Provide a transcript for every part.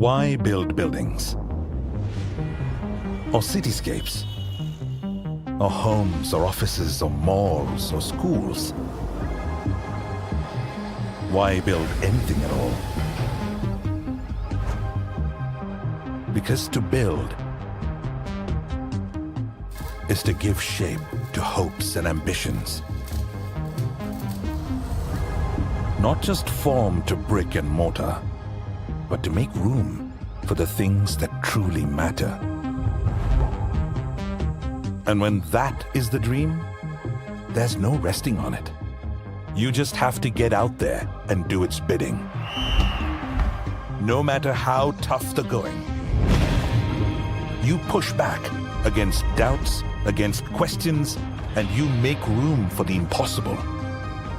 Why build buildings? Or cityscapes? Or homes, or offices, or malls, or schools? Why build anything at all? Because to build is to give shape to hopes and ambitions. Not just form to brick and mortar, but to make room for the things that truly matter. And when that is the dream, there's no resting on it. You just have to get out there and do its bidding. No matter how tough the going, you push back against doubts, against questions, and you make room for the impossible.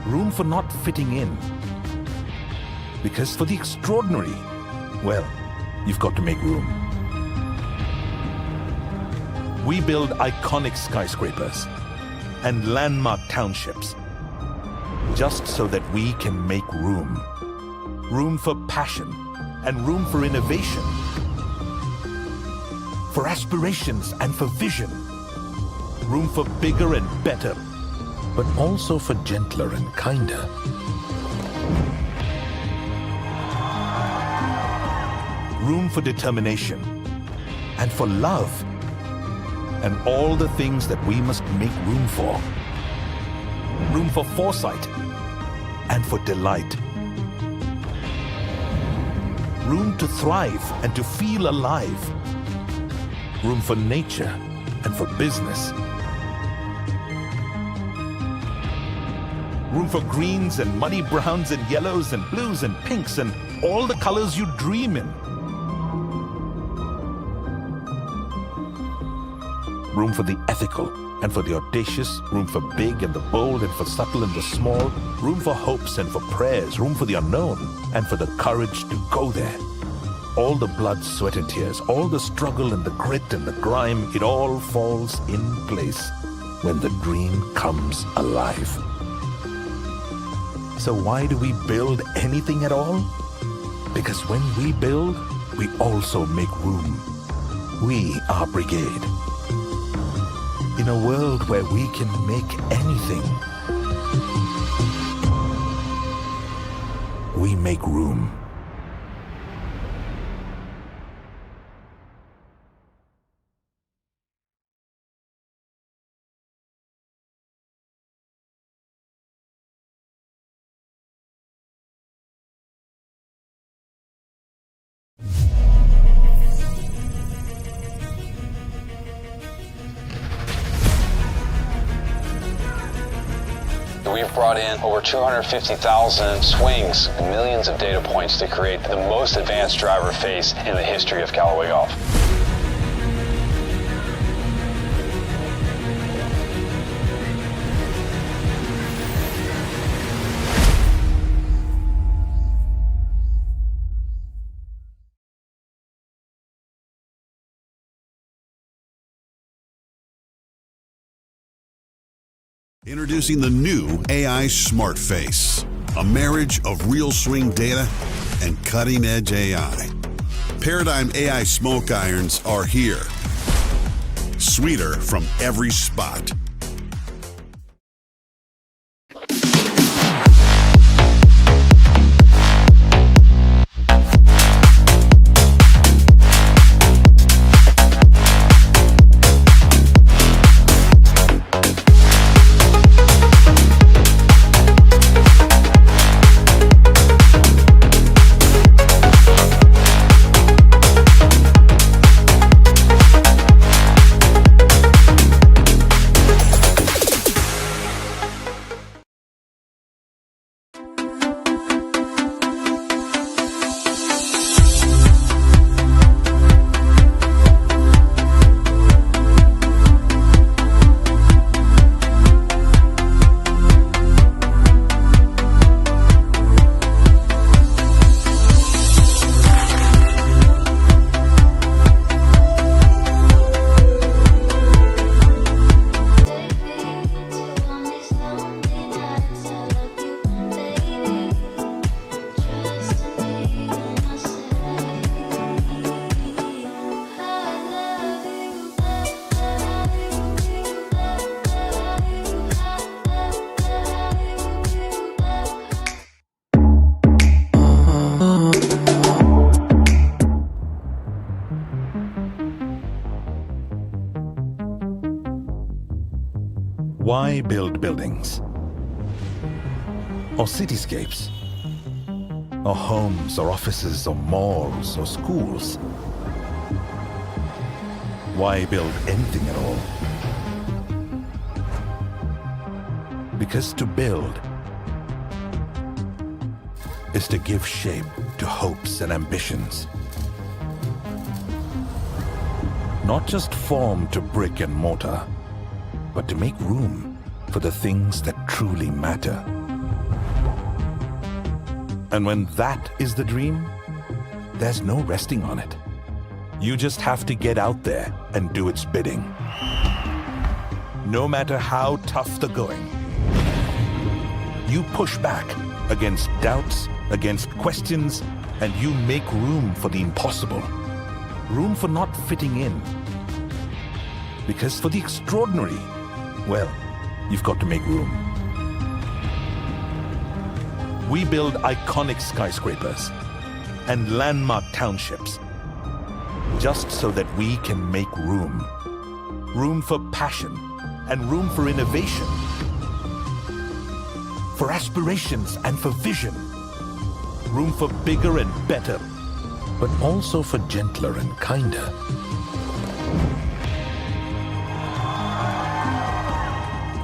Room for not fitting in. Because for the extraordinary, well, you've got to make room. We build iconic skyscrapers and landmark townships just so that we can make room. Room for passion and room for innovation. For aspirations and for vision. Room for bigger and better, but also for gentler and kinder. Room for determination and for love and all the things that we must make room for. Room for foresight and for delight. Room to thrive and to feel alive. Room for nature and for business. Room for greens and muddy browns and yellows and blues and pinks and all the colors you dream in. Room for the ethical and for the audacious, room for big and the bold and for subtle and the small, room for hopes and for prayers, room for the unknown and for the courage to go there. All the blood, sweat and tears, all the struggle and the grit and the grime, it all falls in place when the dream comes alive. So why do we build anything at all? Because when we build, we also make room. We are brigade. In a world where we can make anything, we make room. We've brought in over 250,000 swings and millions of data points to create the most advanced driver face in the history of Callaway Golf. Introducing the new AI Smart Face, a marriage of real swing data and cutting-edge AI. Paradigm AI smoke irons are here. Sweeter from every spot. Why build buildings? Or cityscapes? Or homes, or offices, or malls, or schools? Why build anything at all? Because to build is to give shape to hopes and ambitions. Not just form to brick and mortar, but to make room for the things that truly matter. And when that is the dream, there's no resting on it. You just have to get out there and do its bidding. No matter how tough the going, you push back against doubts, against questions, and you make room for the impossible. Room for not fitting in. Because for the extraordinary, well, you've got to make room. We build iconic skyscrapers and landmark townships just so that we can make room. Room for passion and room for innovation. For aspirations and for vision. Room for bigger and better, but also for gentler and kinder.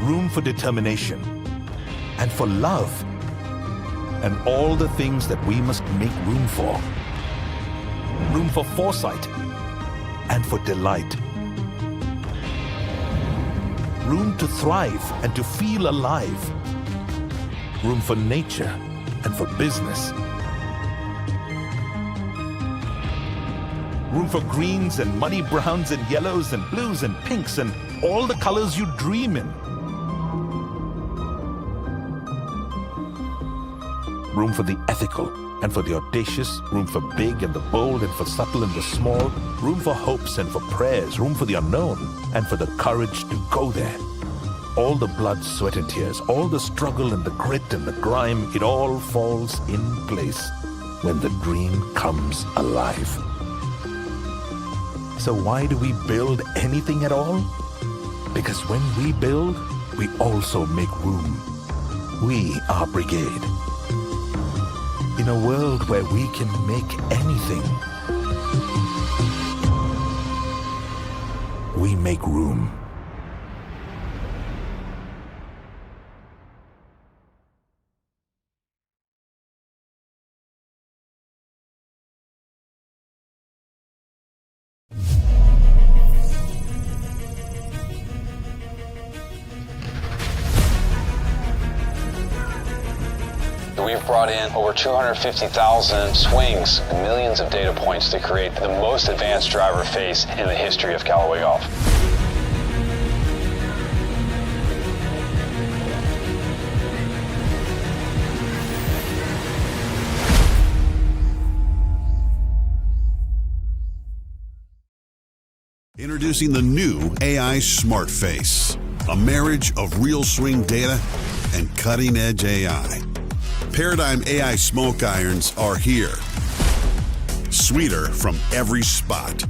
Room for determination and for love and all the things that we must make room for. Room for foresight and for delight. Room to thrive and to feel alive. Room for nature and for business. Room for greens and muddy browns and yellows and blues and pinks and all the colors you dream in. Room for the ethical and for the audacious, room for big and the bold and for subtle and the small, room for hopes and for prayers, room for the unknown and for the courage to go there. All the blood, sweat and tears, all the struggle and the grit and the grime, it all falls in place when the dream comes alive. So why do we build anything at all? Because when we build, we also make room. We are brigade. In a world where we can make anything, we make room. We've brought in over 250,000 swings and millions of data points to create the most advanced driver face in the history of Callaway Golf. Introducing the new AI Smart Face, a marriage of real swing data and cutting-edge AI. Paradigm AI smoke irons are here. Sweeter from every spot.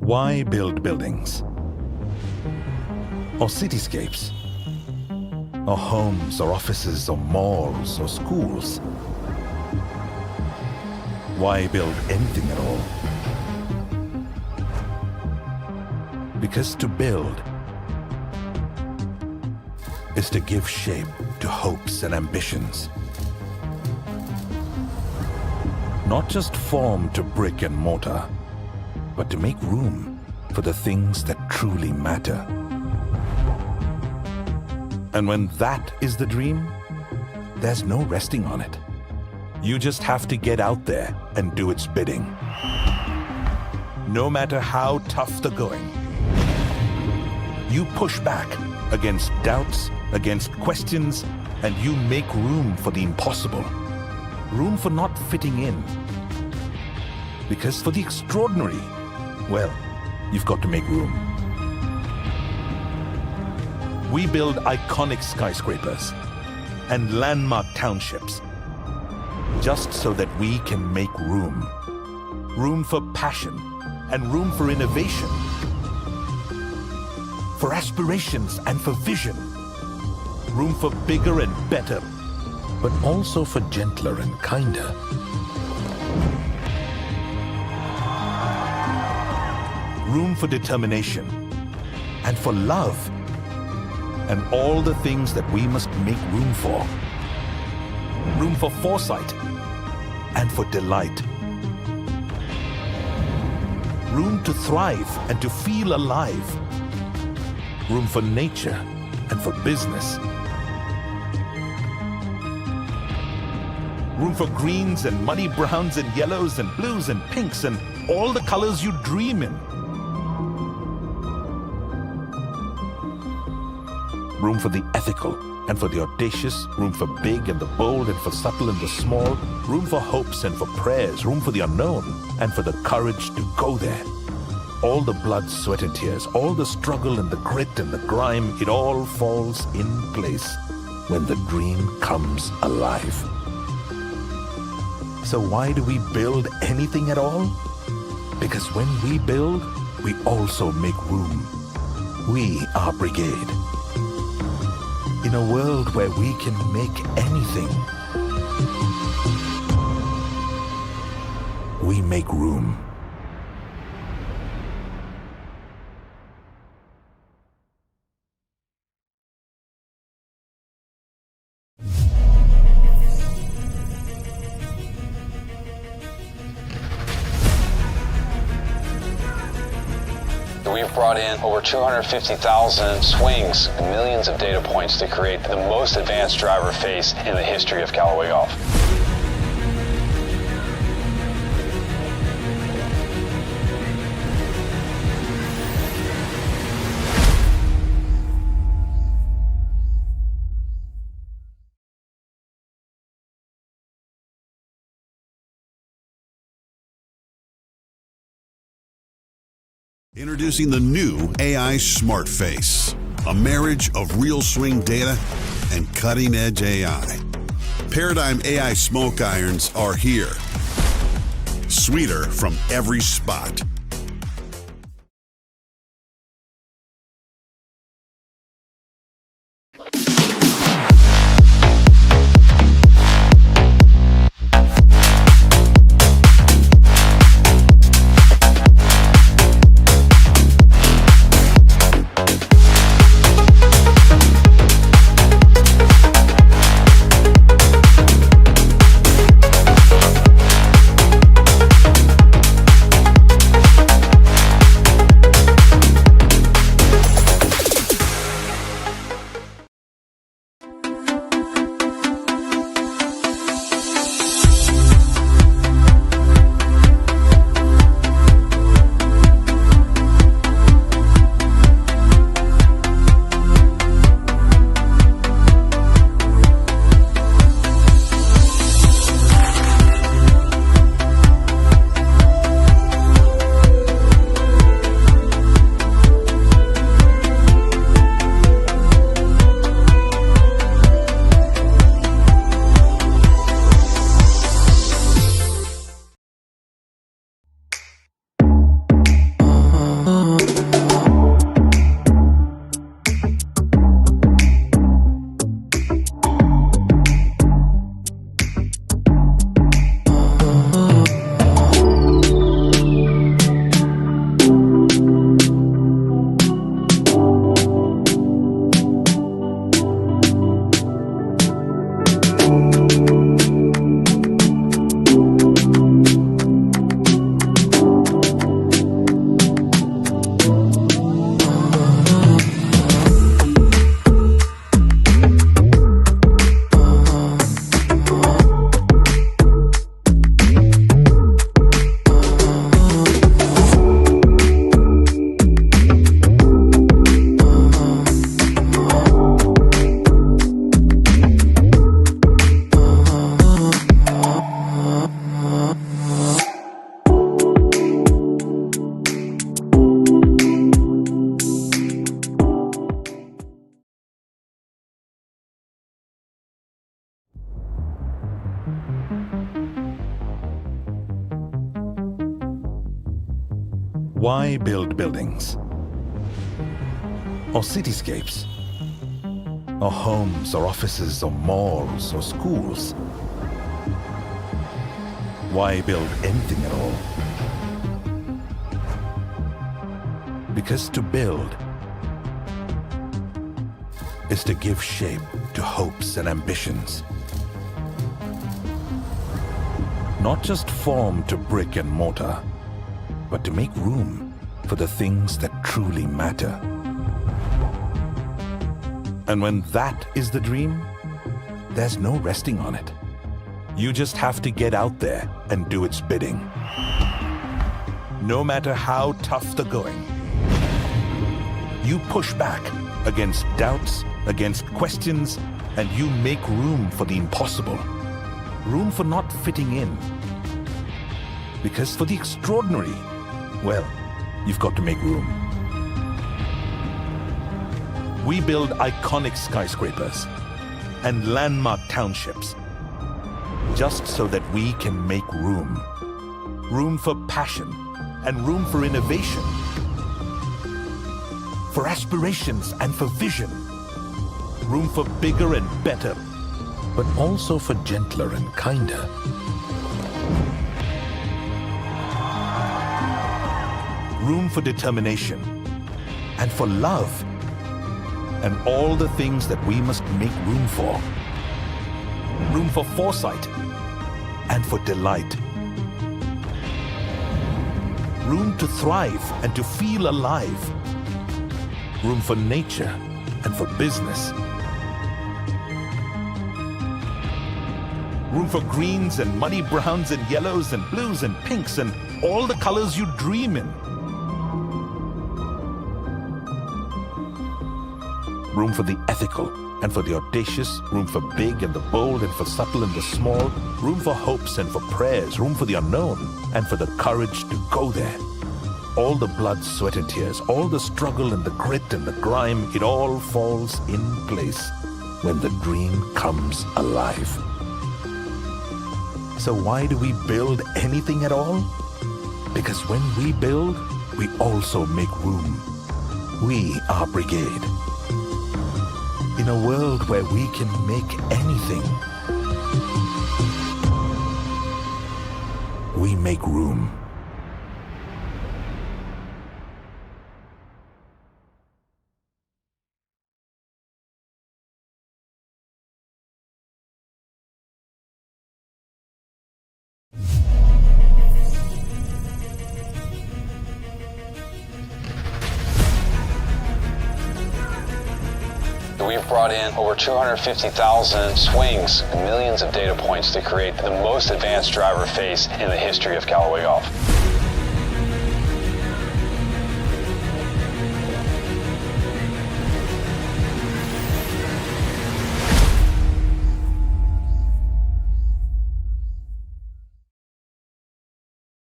Why build buildings? Or cityscapes? Or homes, or offices, or malls, or schools? Why build anything at all? Because to build is to give shape to hopes and ambitions. Not just form to brick and mortar, but to make room for the things that truly matter. And when that is the dream, there's no resting on it. You just have to get out there and do its bidding. No matter how tough the going, you push back against doubts, against questions, and you make room for the impossible. Room for not fitting in. Because for the extraordinary, well, you've got to make room. We build iconic skyscrapers and landmark townships just so that we can make room. Room for passion and room for innovation. For aspirations and for vision. Room for bigger and better, but also for gentler and kinder. Room for determination and for love and all the things that we must make room for. Room for foresight and for delight. Room to thrive and to feel alive. Room for nature and for business. Room for greens and muddy browns and yellows and blues and pinks and all the colors you dream in. Room for the ethical and for the audacious, room for big and the bold and for subtle and the small, room for hopes and for prayers, room for the unknown and for the courage to go there. All the blood, sweat and tears, all the struggle and the grit and the grime, it all falls in place when the dream comes alive. So why do we build anything at all? Because when we build, we also make room. We are brigade. In a world where we can make anything, we make room. We've brought in over 250,000 swings and millions of data points to create the most advanced driver face in the history of Callaway Golf. Introducing the new AI Smart Face, a marriage of real swing data and cutting-edge AI. Paradigm AI smoke irons are here. Sweeter from every spot. Why build buildings? Or cityscapes? Or homes, or offices, or malls, or schools? Why build anything at all? Because to build is to give shape to hopes and ambitions. Not just form to brick and mortar, but to make room for the things that truly matter. And when that is the dream, there's no resting on it. You just have to get out there and do its bidding. No matter how tough the going, you push back against doubts, against questions, and you make room for the impossible. Room for not fitting in. Because for the extraordinary, well, you've got to make room. We build iconic skyscrapers and landmark townships just so that we can make room. Room for passion and room for innovation. For aspirations and for vision. Room for bigger and better, but also for gentler and kinder. Room for determination and for love and all the things that we must make room for. Room for foresight and for delight. Room to thrive and to feel alive. Room for nature and for business. Room for greens and muddy browns and yellows and blues and pinks and all the colors you dream in. Room for the ethical and for the audacious, room for big and the bold and for subtle and the small, room for hopes and for prayers, room for the unknown and for the courage to go there. All the blood, sweat and tears, all the struggle and the grit and the grime, it all falls in place when the dream comes alive. So why do we build anything at all? Because when we build, we also make room. We are brigade. In a world where we can make anything, we make room. We've brought in over 250,000 swings and millions of data points to create the most advanced driver face in the history of Callaway Golf.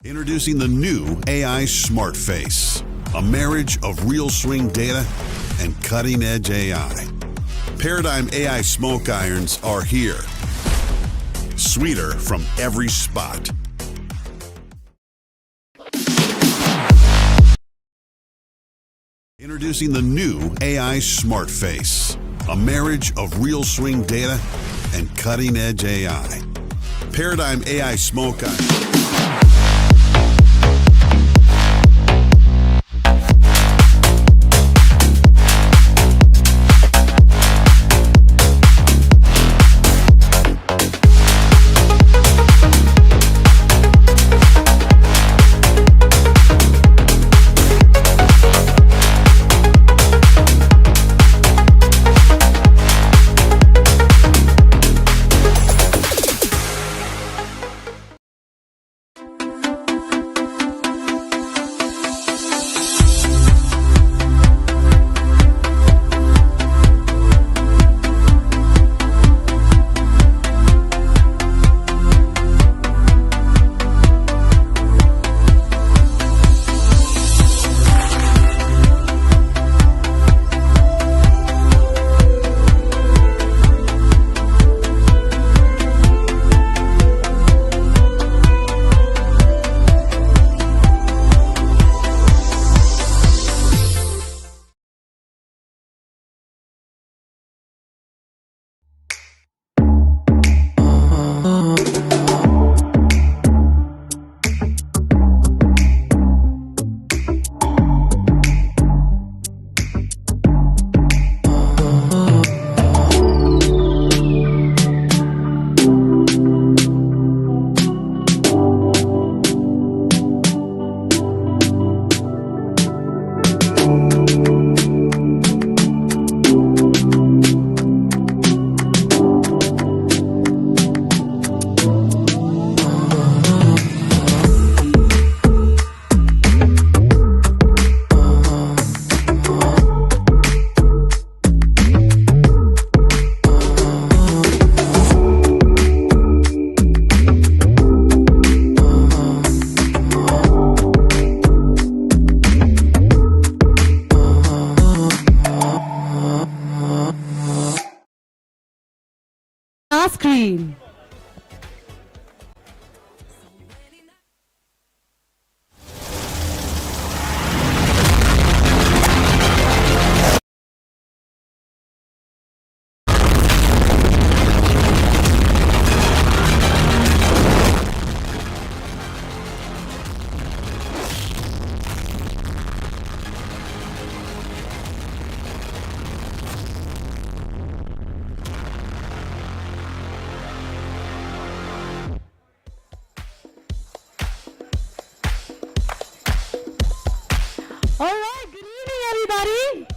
Introducing the new AI Smart Face, a marriage of real swing data and cutting-edge AI. Paradigm AI smoke irons are here. Sweeter from every spot. Introducing the new AI Smart Face, a marriage of real swing data and cutting-edge AI. Paradigm AI smoke irons. our screen. All right, good evening, everybody.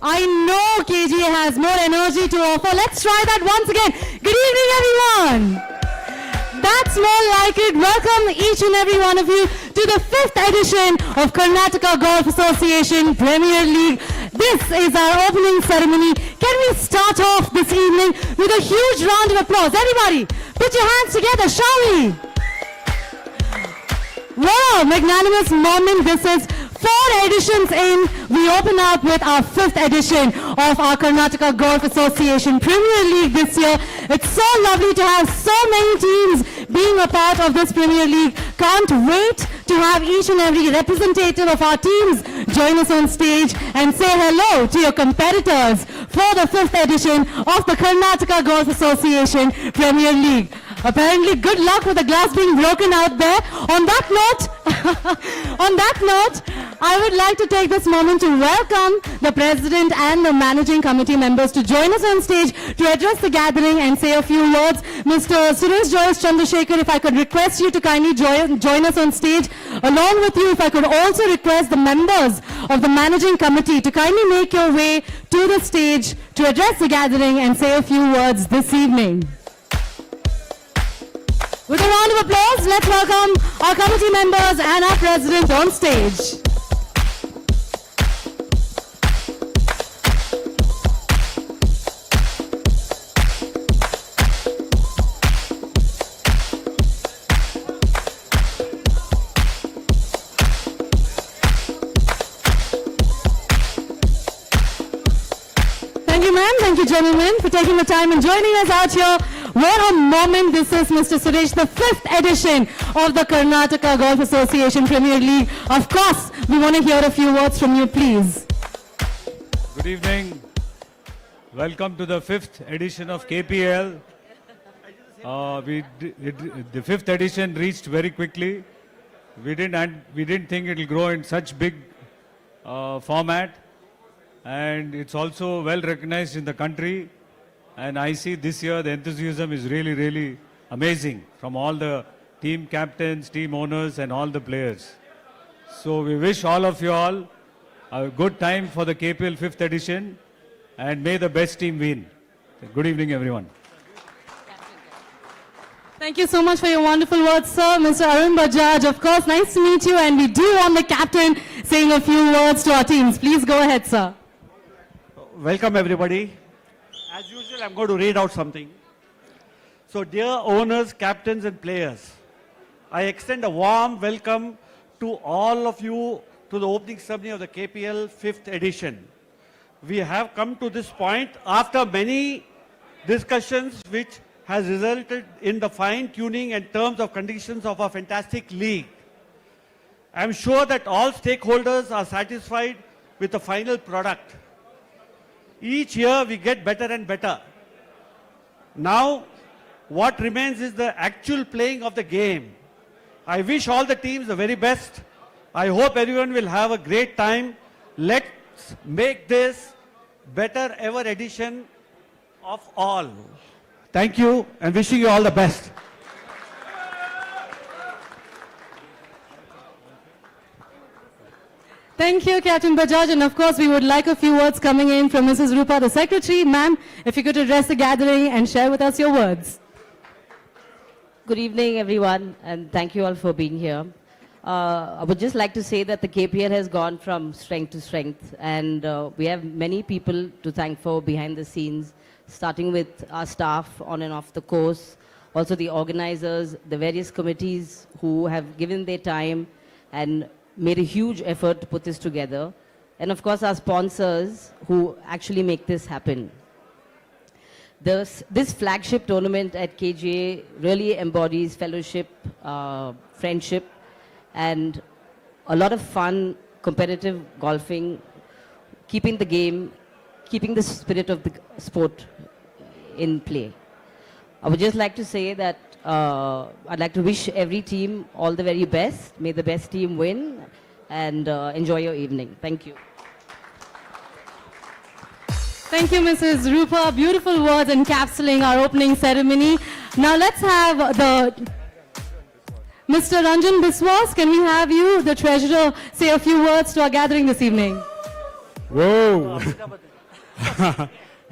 I know KGA has more energy to offer. Let's try that once again. Good evening, everyone. That's more like it. Welcome each and every one of you to the 5th edition of Karnataka Golf Association Premier League. This is our opening ceremony. Can we start off this evening with a huge round of applause? Everybody, put your hands together, shall we? Wow, magnanimous moment. This is 4 editions in. We open up with our 5th edition of our Karnataka Golf Association Premier League this year. It's so lovely to have so many teams being a part of this Premier League. Can't wait to have each and every representative of our teams join us on stage and say hello to your competitors for the 5th edition of the Karnataka Golf Association Premier League. Apparently, good luck with the glass being broken out there. On that note, I would like to take this moment to welcome the President and the Managing Committee members to join us on stage to address the gathering and say a few words. Mr. Suresh Joyce Chandrasekhar, if I could request you to kindly join us on stage. Along with you, if I could also request the members of the Managing Committee to kindly make your way to the stage to address the gathering and say a few words this evening. With a round of applause, let's welcome our committee members and our president on stage. Thank you, ma'am. Thank you, gentlemen, for taking the time and joining us out here. What a moment this is, Mr. Suresh, the 5th edition of the Karnataka Golf Association Premier League. Of course, we want to hear a few words from you, please. Good evening. Welcome to the 5th edition of KPL. The 5th edition reached very quickly. We didn't think it will grow in such big format, and it's also well recognized in the country. And I see this year the enthusiasm is really, really amazing from all the team captains, team owners, and all the players. So we wish all of you all a good time for the KPL 5th edition, and may the best team win. Good evening, everyone. Thank you so much for your wonderful words, sir. Mr. Arun Bajaj, of course, nice to meet you. And we do want the captain saying a few words to our teams. Please go ahead, sir. Welcome, everybody. As usual, I'm going to read out something. So, dear owners, captains, and players, I extend a warm welcome to all of you to the opening ceremony of the KPL 5th edition. We have come to this point after many discussions which has resulted in the fine-tuning and terms of conditions of our fantastic league. I'm sure that all stakeholders are satisfied with the final product. Each year we get better and better. Now, what remains is the actual playing of the game. I wish all the teams the very best. I hope everyone will have a great time. Let's make this better ever edition of all. Thank you and wishing you all the best. Thank you, Captain Bajaj. And of course, we would like a few words coming in from Mrs. Rupa, the Secretary. Ma'am, if you could address the gathering and share with us your words. Good evening, everyone, and thank you all for being here. I would just like to say that the KPL has gone from strength to strength, and we have many people to thank for behind the scenes, starting with our staff on and off the course, also the organizers, the various committees who have given their time and made a huge effort to put this together, and of course our sponsors who actually make this happen. This flagship tournament at KGA really embodies fellowship, friendship, and a lot of fun, competitive golfing, keeping the game, keeping the spirit of the sport in play. I would just like to say that I'd like to wish every team all the very best. May the best team win, and enjoy your evening. Thank you. Thank you, Mrs. Rupa. Beautiful words encapsulating our opening ceremony. Now let's have Mr. Ranjan Biswas. Can we have you, the treasurer, say a few words to our gathering this evening? Whoa.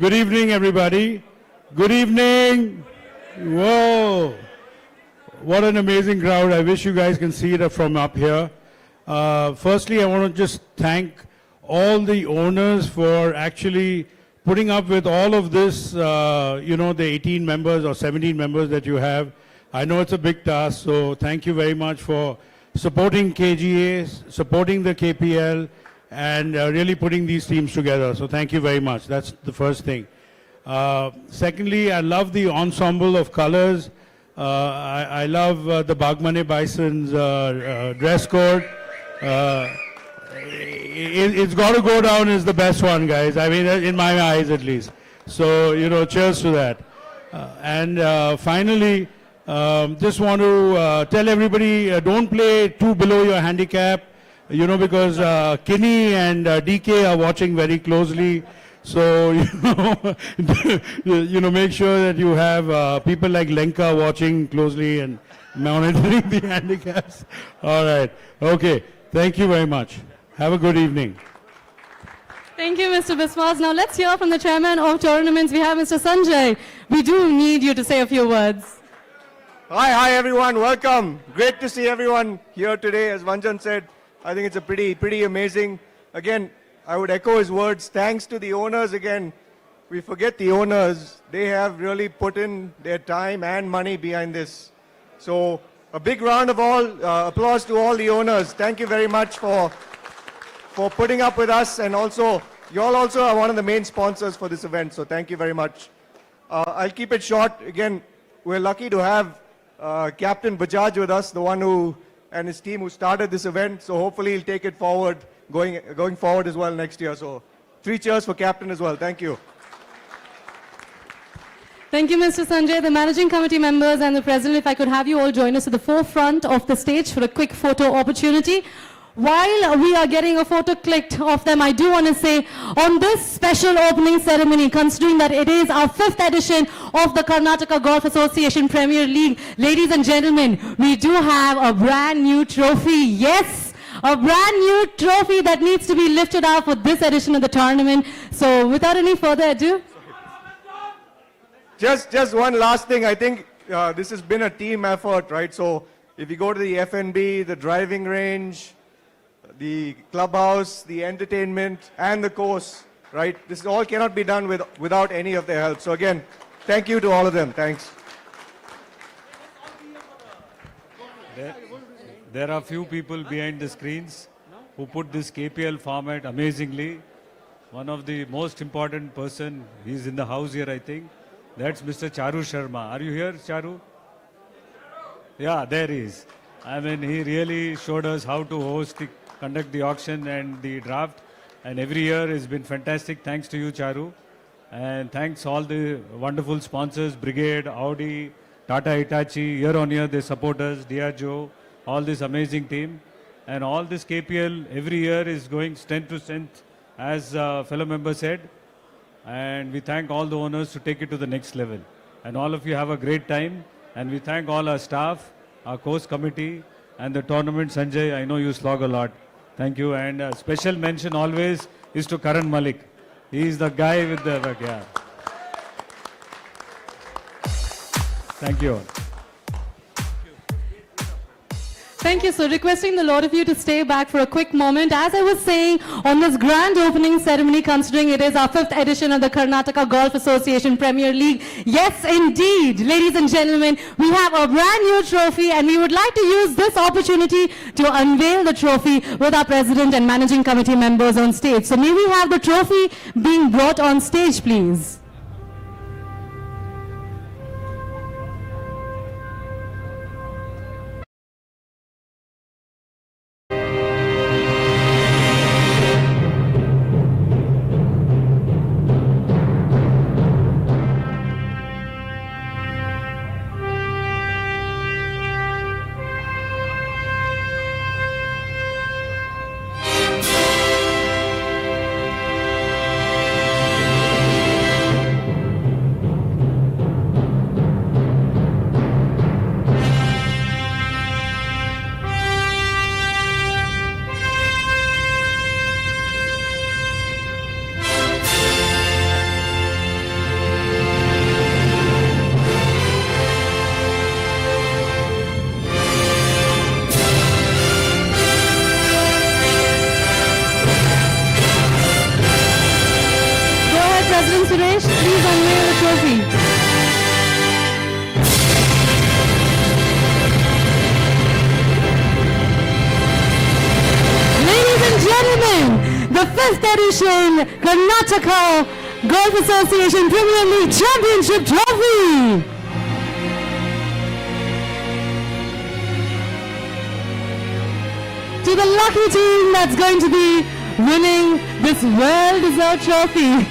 Good evening, everybody. Good evening. Whoa. What an amazing crowd. I wish you guys can see it from up here. Firstly, I want to just thank all the owners for actually putting up with all of this, the 18 members or 17 members that you have. I know it's a big task, so thank you very much for supporting KGA, supporting the KPL, and really putting these teams together. So thank you very much. That's the first thing. Secondly, I love the ensemble of colors. I love the Bagmane Bison's dress code. It's got to go down as the best one, guys. I mean, in my eyes at least. So, cheers to that. And finally, just want to tell everybody, don't play too below your handicap, because Kinney and DK are watching very closely. So, make sure that you have people like Lenka watching closely and monitoring the handicaps. All right. Okay. Thank you very much. Have a good evening. Thank you, Mr. Biswas. Now let's hear from the chairman of tournaments. We have Mr. Sanjay. We do need you to say a few words. Hi everyone. Welcome. Great to see everyone here today. As Vanjan said, I think it's a pretty amazing. Again, I would echo his words. Thanks to the owners again. We forget the owners. They have really put in their time and money behind this. So a big round of applause to all the owners. Thank you very much for putting up with us, and also you all also are one of the main sponsors for this event. So thank you very much. I'll keep it short. Again, we're lucky to have Captain Bajaj with us, the one who and his team who started this event. So hopefully he'll take it forward, going forward as well next year. So 3 cheers for Captain as well. Thank you. Thank you, Mr. Sanjay. The managing committee members and the president, if I could have you all join us at the forefront of the stage for a quick photo opportunity. While we are getting a photo clicked of them, I do want to say, on this special opening ceremony, considering that it is our 5th edition of the Karnataka Golf Association Premier League, ladies and gentlemen, we do have a brand new trophy. Yes, a brand new trophy that needs to be lifted up for this edition of the tournament. So without any further ado. Just one last thing. I think this has been a team effort, right? So if you go to the F&B, the driving range, the clubhouse, the entertainment, and the course, right? This all cannot be done without any of their help. So again, thank you to all of them. Thanks. There are few people behind the screens who put this KPL format amazingly. One of the most important person, he's in the house here, I think. That's Mr. Charu Sharma. Are you here, Charu? Yeah, there he is. I mean, he really showed us how to conduct the auction and the draft. And every year has been fantastic. Thanks to you, Charu. And thanks all the wonderful sponsors, Brigade, Audi, Tata Hitachi. Year on year, they support us, Diageo, all this amazing team. And all this KPL every year is going strength to strength, as fellow member said. And we thank all the owners to take it to the next level. And all of you have a great time. And we thank all our staff, our course committee, and the tournament. Sanjay, I know you slog a lot. Thank you. And a special mention always is to Karan Malik. He is the guy with the... Yeah. Thank you all. Thank you. So requesting the lot of you to stay back for a quick moment. As I was saying, on this grand opening ceremony, considering it is our 5th edition of the Karnataka Golf Association Premier League, yes indeed, ladies and gentlemen, we have a brand new trophy, and we would like to use this opportunity to unveil the trophy with our president and managing committee members on stage. So may we have the trophy being brought on stage, please. 5th edition Karnataka Golf Association Premier League Championship Trophy. To the lucky team that's going to be winning this well-deserved trophy.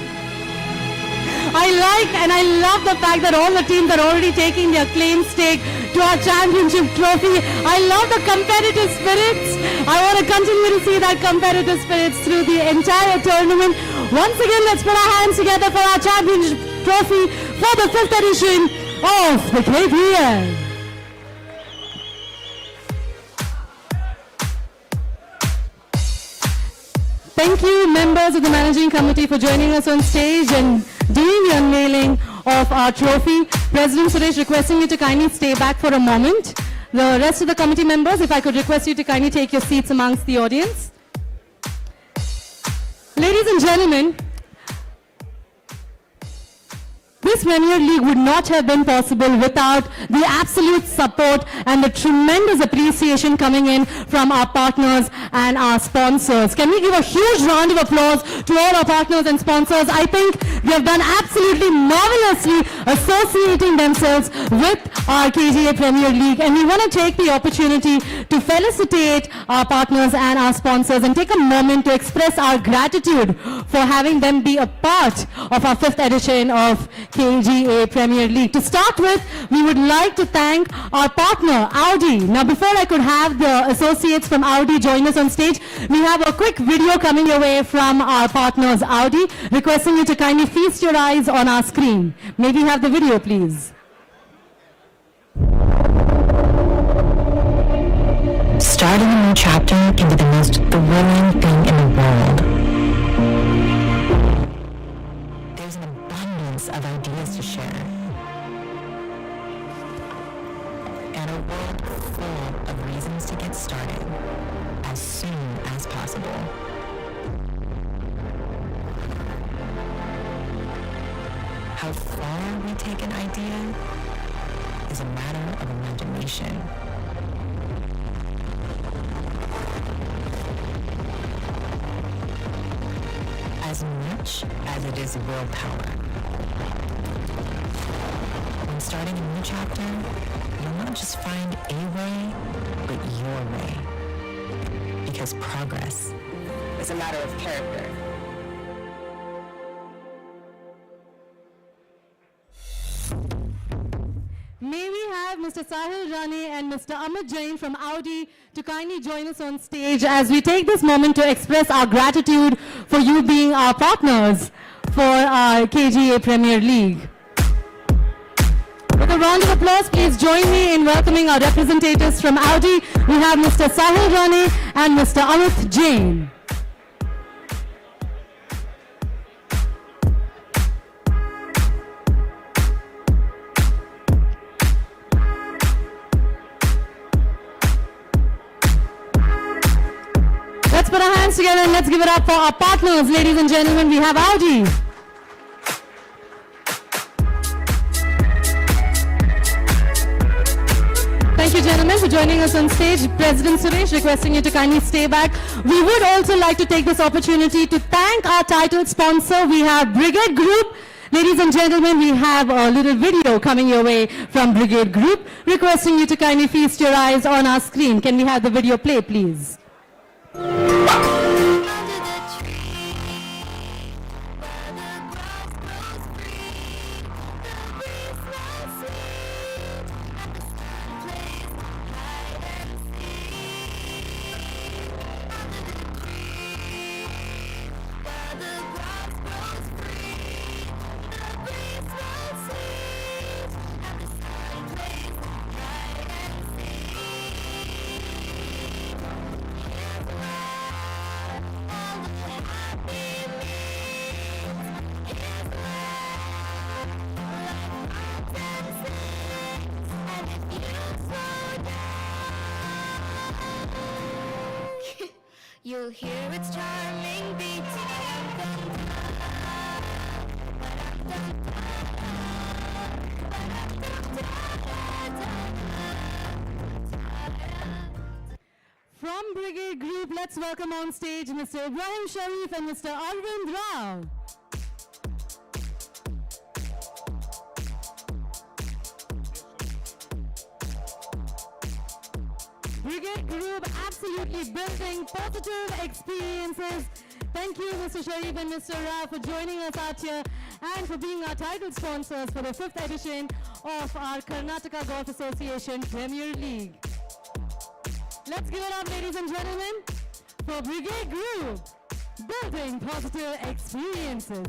I like and I love the fact that all the teams are already taking their claim stake to our championship trophy. I love the competitive spirits. I want to continue to see that competitive spirits through the entire tournament. Once again, let's put our hands together for our championship trophy for the 5th edition of the KPL. Thank you, members of the managing committee, for joining us on stage and doing the unveiling of our trophy. President Suresh, requesting you to kindly stay back for a moment. The rest of the committee members, if I could request you to kindly take your seats amongst the audience. Ladies and gentlemen, this Premier League would not have been possible without the absolute support and the tremendous appreciation coming in from our partners and our sponsors. Can we give a huge round of applause to all our partners and sponsors? I think they have done absolutely marvelously associating themselves with our KGA Premier League, and we want to take the opportunity to felicitate our partners and our sponsors and take a moment to express our gratitude for having them be a part of our 5th edition of KGA Premier League. To start with, we would like to thank our partner, Audi. Now, before I could have the associates from Audi join us on stage, we have a quick video coming your way from our partners, Audi, requesting you to kindly feast your eyes on our screen. May we have the video, please? Starting a new chapter can be the most thrilling thing in the world. There's an abundance of ideas to share. And a world full of reasons to get started as soon as possible. How far we take an idea is a matter of imagination. As much as it is willpower. When starting a new chapter, you'll not just find a way, but your way. Because progress is a matter of character. May we have Mr. Sahil Rani and Mr. Amit Jain from Audi to kindly join us on stage as we take this moment to express our gratitude for you being our partners for our KGA Premier League. With a round of applause, please join me in welcoming our representatives from Audi. We have Mr. Sahil Rani and Mr. Amit Jain. Let's put our hands together and let's give it up for our partners, ladies and gentlemen. We have Audi. Thank you, gentlemen, for joining us on stage. President Suresh, requesting you to kindly stay back. We would also like to take this opportunity to thank our title sponsor. We have Brigade Group. Ladies and gentlemen, we have a little video coming your way from Brigade Group, requesting you to kindly feast your eyes on our screen. Can we have the video play, please? You'll hear its charming beats. From Brigade Group, let's welcome on stage Mr. Ibrahim Sharif and Mr. Arvind Rao. Brigade Group absolutely building positive experiences. Thank you, Mr. Sharif and Mr. Rao, for joining us out here and for being our title sponsors for the 5th edition of our Karnataka Golf Association Premier League. Let's give it up, ladies and gentlemen, for Brigade Group, building positive experiences.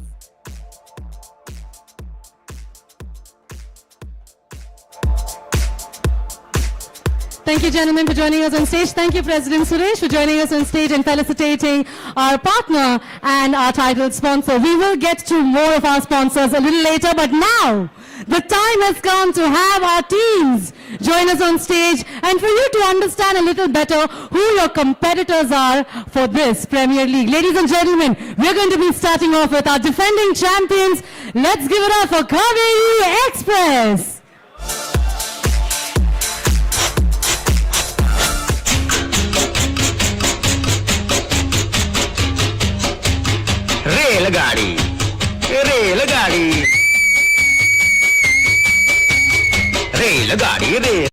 Thank you, gentlemen, for joining us on stage. Thank you, President Suresh, for joining us on stage and felicitating our partner and our title sponsor. We will get to more of our sponsors a little later, but now the time has come to have our teams join us on stage and for you to understand a little better who your competitors are for this Premier League. Ladies and gentlemen, we're going to be starting off with our defending champions. Let's give it up for KGA Express. रेलगाड़ी रेलगाड़ी रेलगाड़ी rail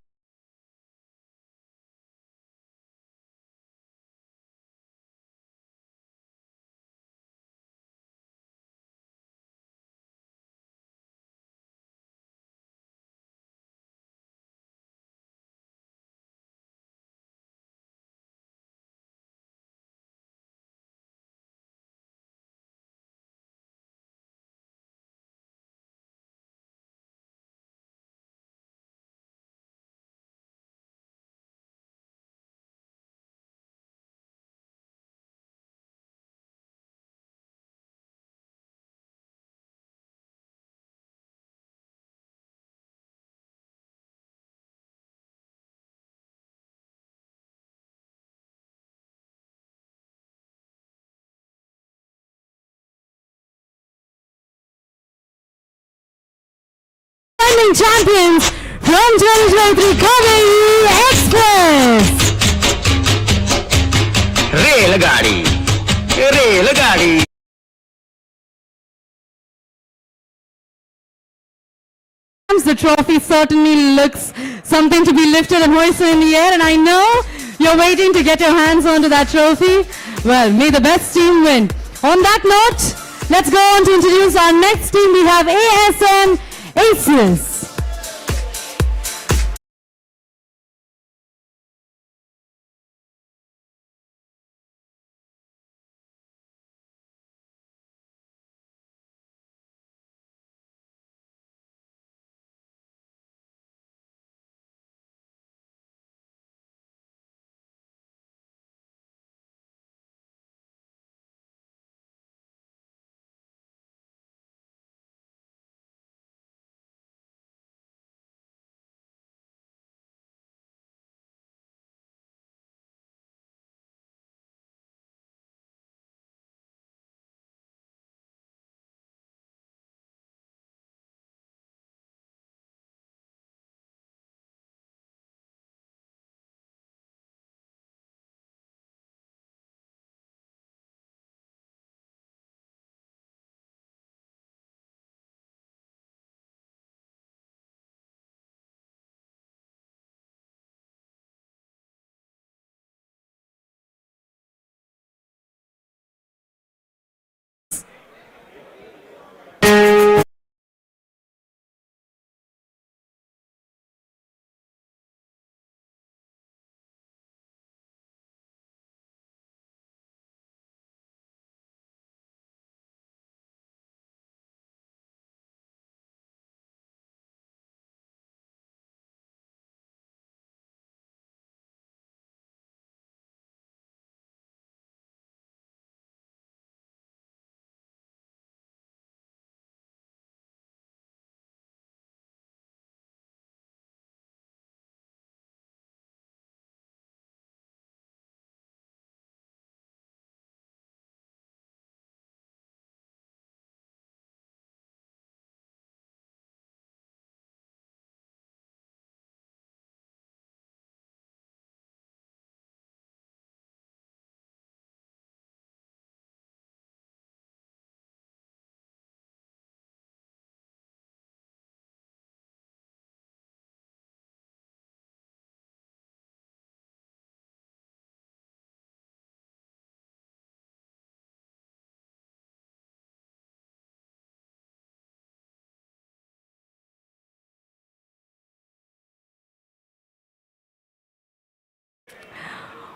Defending champions from 2023 KGA Express. रेलगाड़ी रेलगाड़ी The trophy certainly looks something to be lifted and hoisted in the air, and I know you're waiting to get your hands onto that trophy. Well, may the best team win. On that note, let's go on to introduce our next team. We have ASM Aces.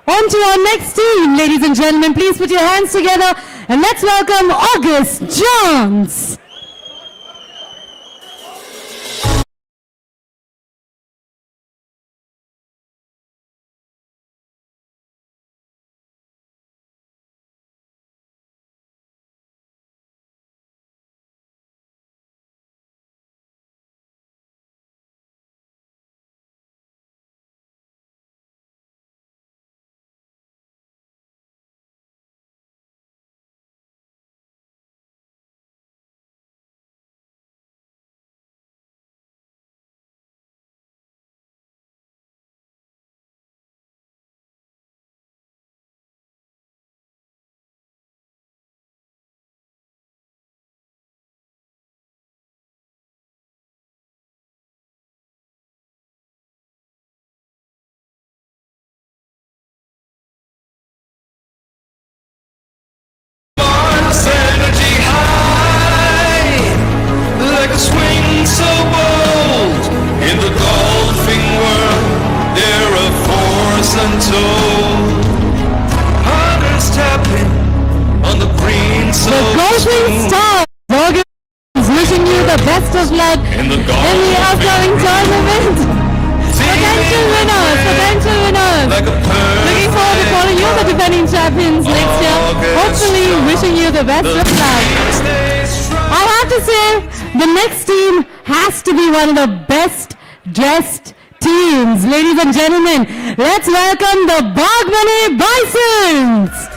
On to our next team, ladies and gentlemen. Please put your hands together and let's welcome August Johns. The golfing star, August, is wishing you the best of luck in the upcoming tournament. Potential winners. Looking forward to calling you the defending champions next year. Hopefully, wishing you the best of luck. I have to say, the next team has to be one of the best dressed teams. Ladies and gentlemen, let's welcome the Bagmane Bisons.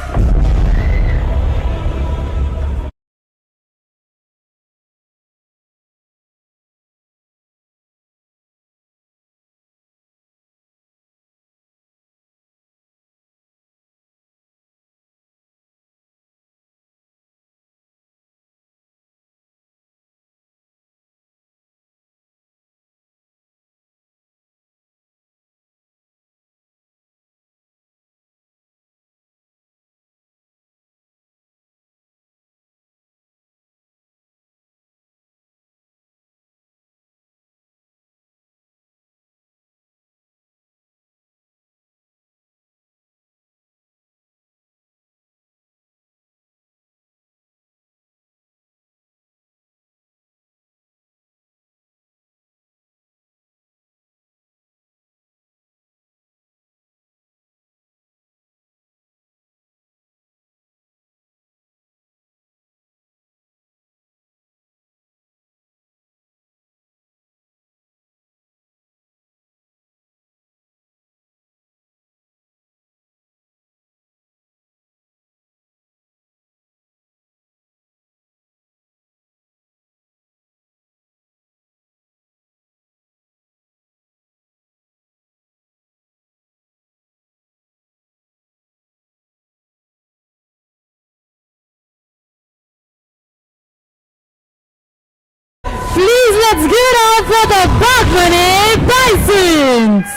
Please let's give it up for the Bagmane Bisons.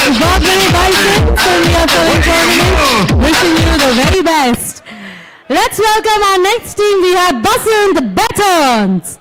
Bagmane Bisons from the upcoming tournament. Wishing you the very best. Let's welcome our next team. We have Basant Batons.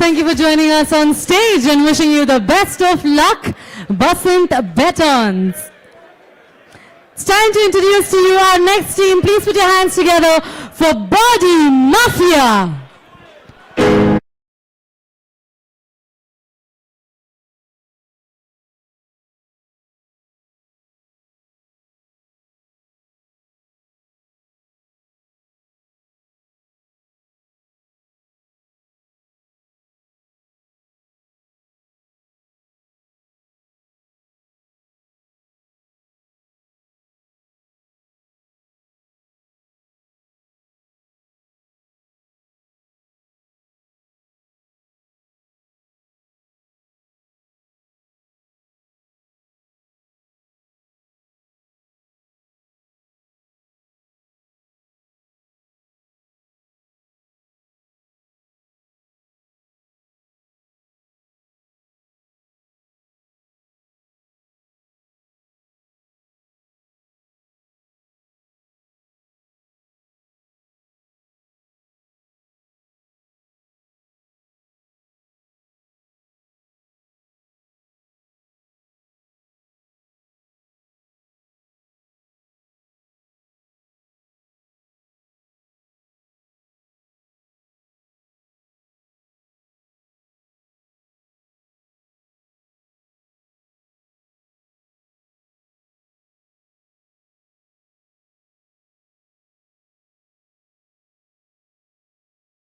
Thank you for joining us on stage and wishing you the best of luck, Basant Batons. It's time to introduce to you our next team. Please put your hands together for Body Mafia.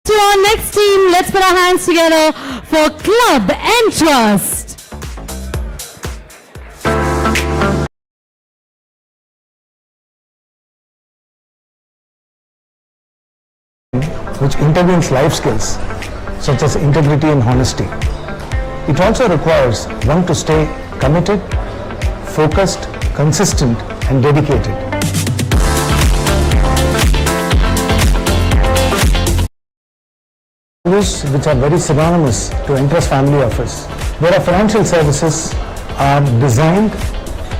To our next team, let's put our hands together for Club Entrust. Which intervenes life skills such as integrity and honesty. It also requires one to stay committed, focused, consistent and dedicated. Which are very synonymous to Entrust Family Office. Their financial services are designed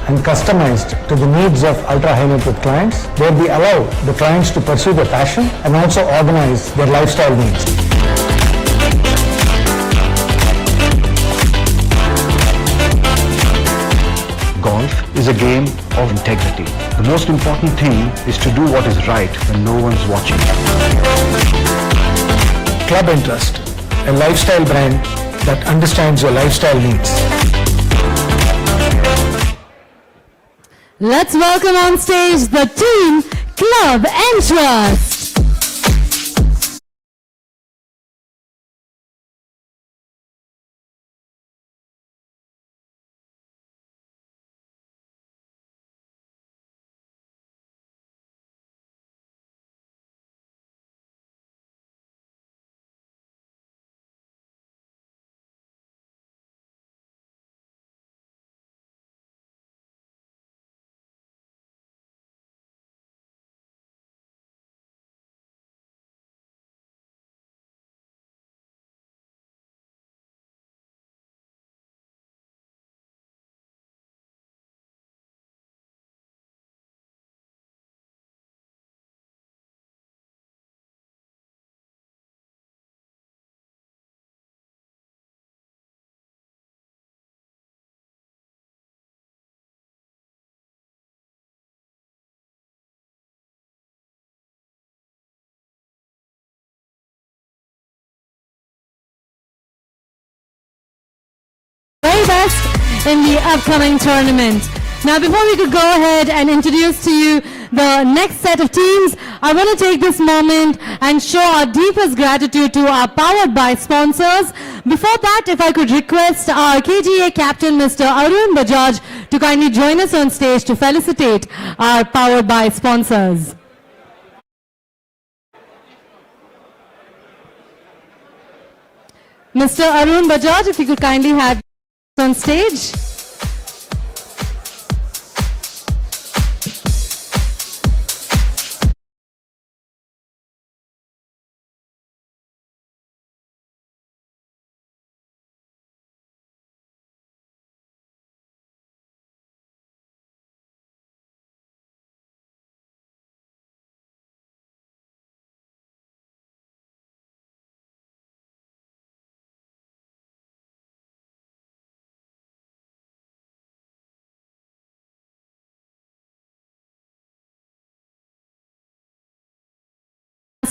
and customized to the needs of ultra high net worth clients, where we allow the clients to pursue their passion and also organize their lifestyle needs. Golf is a game of integrity. The most important thing is to do what is right when no one's watching. Club Entrust, a lifestyle brand that understands your lifestyle needs. Let's welcome on stage the team Club Entrust. Very best in the upcoming tournament. Now, before we could go ahead and introduce to you the next set of teams, I want to take this moment and show our deepest gratitude to our Powered By sponsors. Before that, if I could request our KGA captain, Mr. Arun Bajaj, to kindly join us on stage to felicitate our Powered By sponsors. Mr. Arun Bajaj, if you could kindly have on stage.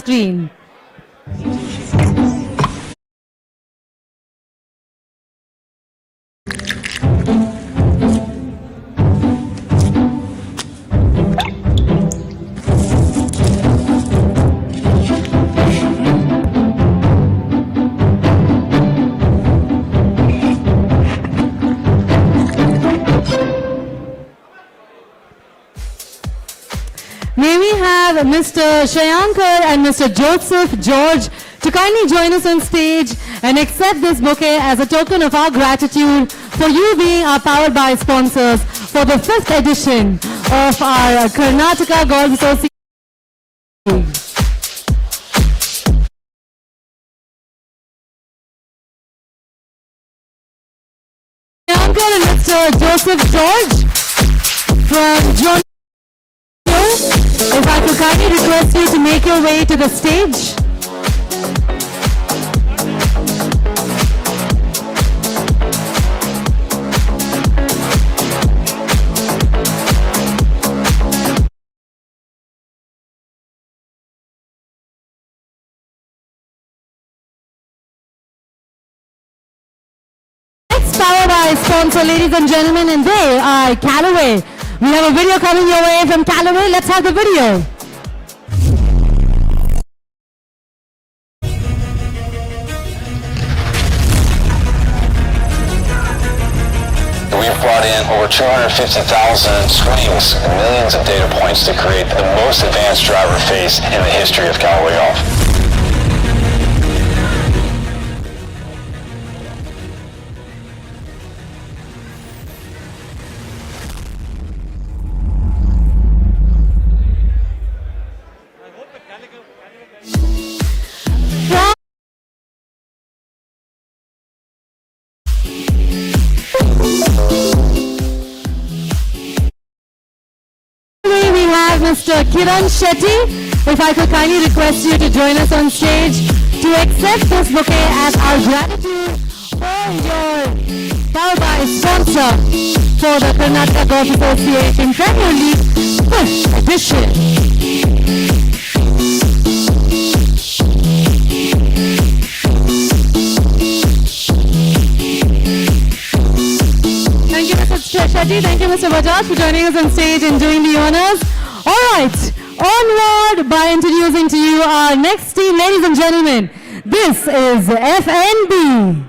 screen. May we have Mr. Shayankar and Mr. Joseph George to kindly join us on stage and accept this bouquet as a token of our gratitude for you being our Powered By sponsors for the 5th edition of our Karnataka Golf Association. Shayankar and Mr. Joseph George from John. If I could kindly request you to make your way to the stage. Next Power By sponsor, ladies and gentlemen, and they are Callaway. We have a video coming your way from Callaway. Let's have the video. We've brought in over 250,000 swings and millions of data points to create the most advanced driver face in the history of Callaway Golf. We have Mr. Kiran Shetty. If I could kindly request you to join us on stage to accept this bouquet as our gratitude for your Powered By sponsor for the Karnataka Golf Association Premier League 5th edition. Thank you, Mr. Shetty. Thank you, Mr. Bajaj, for joining us on stage and doing the honors. All right, onward by introducing to you our next team, ladies and gentlemen. This is FNB.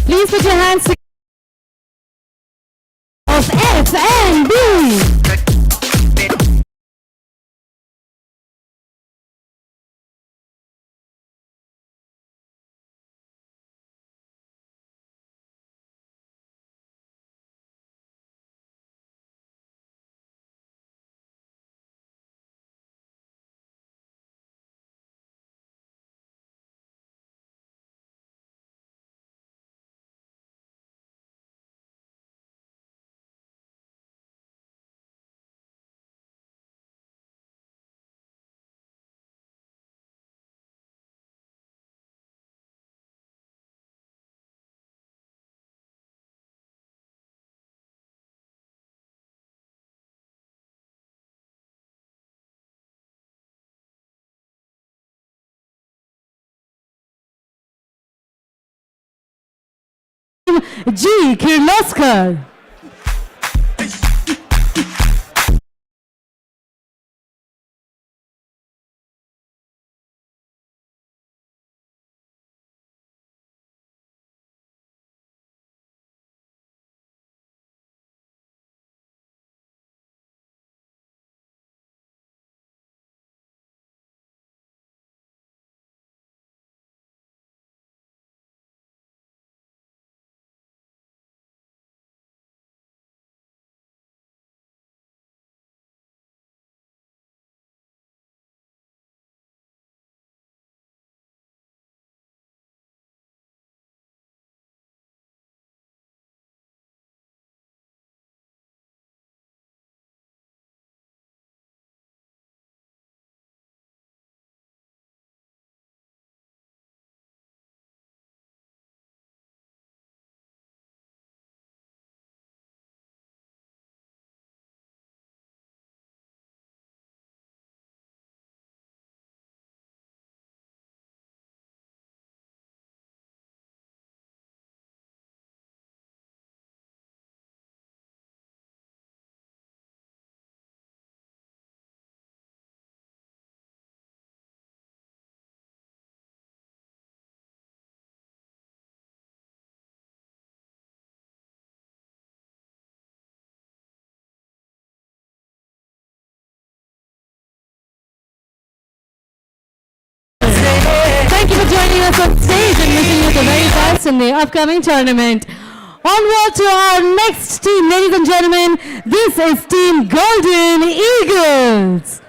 Please put your hands together of FNB. Team G. Kirloskar. Thank you for joining us on stage and wishing you the very best in the upcoming tournament. Onward to our next team, ladies and gentlemen. This is Team Golden Eagles.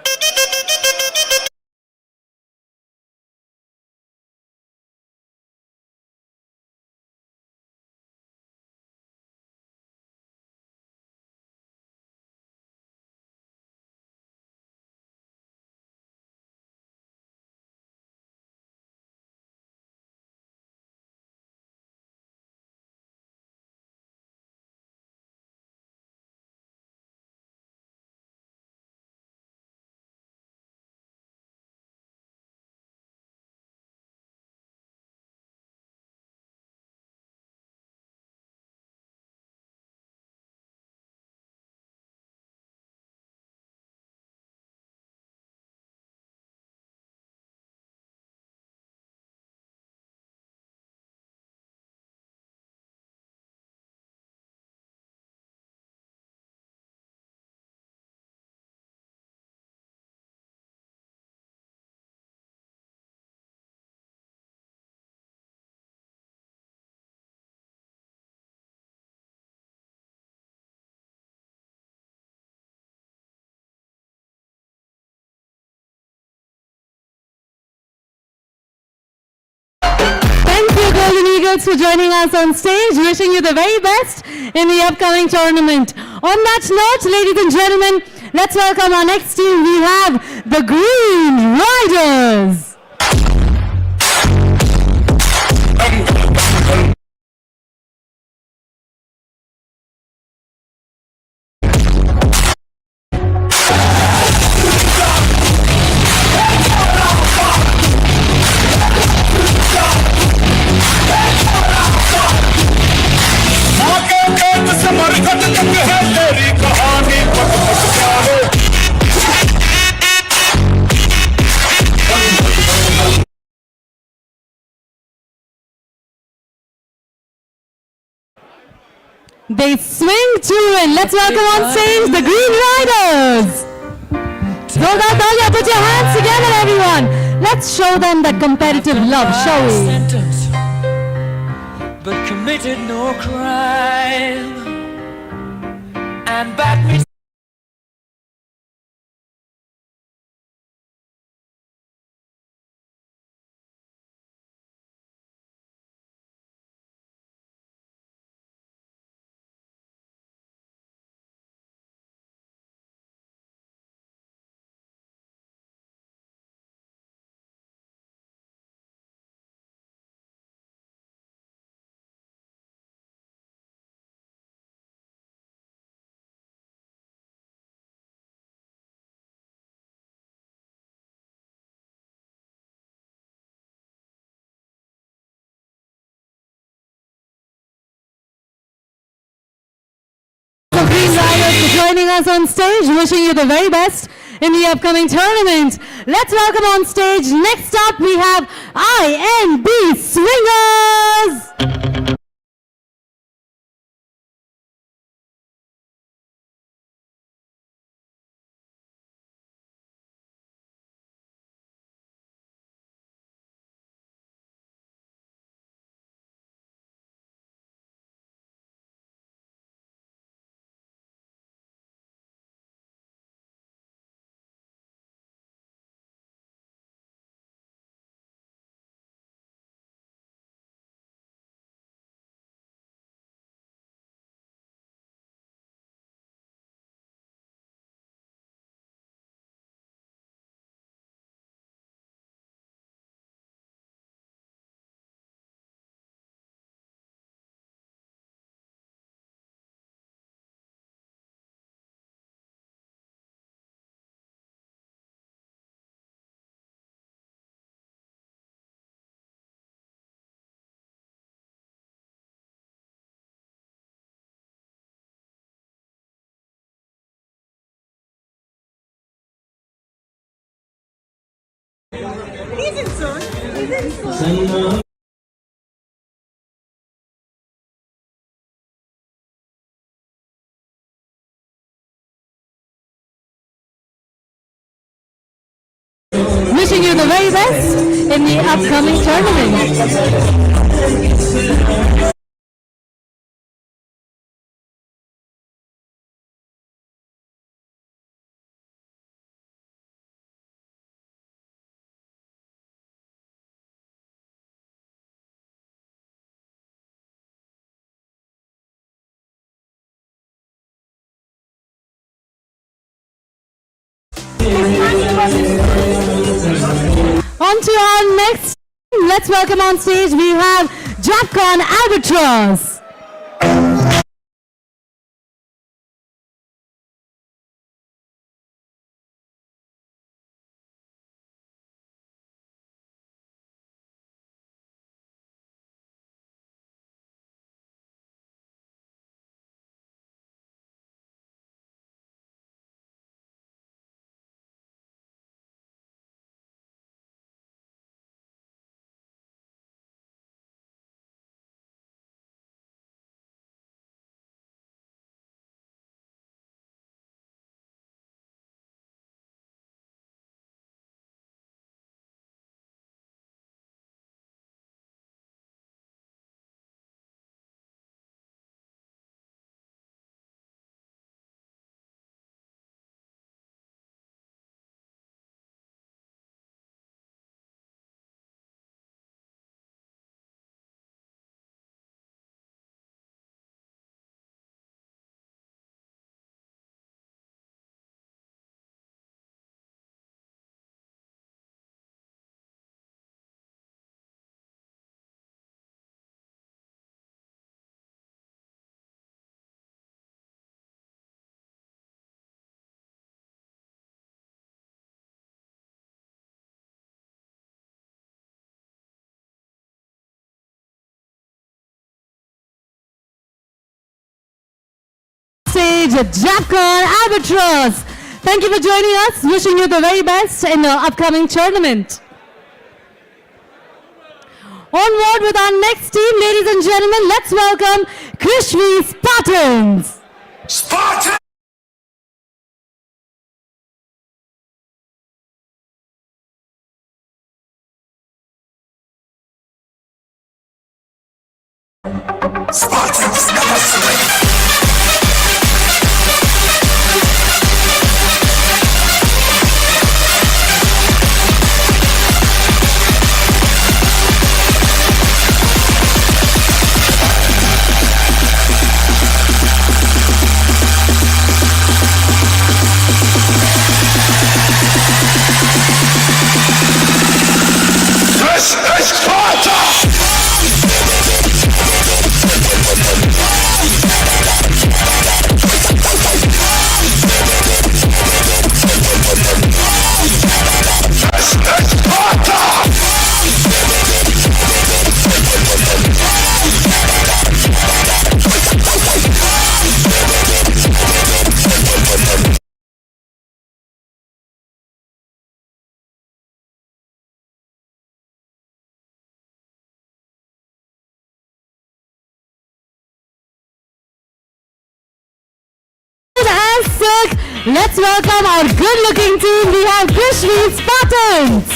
Thank you, Golden Eagles, for joining us on stage. Wishing you the very best in the upcoming tournament. On that note, ladies and gentlemen, let's welcome our next team. We have the Green Riders. They swing to win. Let's welcome on stage the Green Riders. Zoda Talia, put your hands together, everyone. Let's show them that competitive love, shall we? But committed no crime and bad me joining us on stage. Wishing you the very best in the upcoming tournament. Let's welcome on stage. Next up, we have INB Swingers. Wishing you the very best in the upcoming tournament. On to our next. Let's welcome on stage. We have Japcon Albatross. Stage Japcon Albatross. Thank you for joining us. Wishing you the very best in the upcoming tournament. Onward with our next team, ladies and gentlemen. Let's welcome Krishvi Spartans. Spartan! Spartans never surrender. This is Sparta! Let's welcome our good-looking team. We have Krishvi Spartans.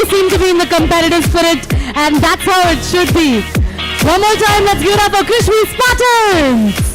Seem to be in the competitive spirit, and that's how it should be. One more time, let's give it up for Krishvi Spartans.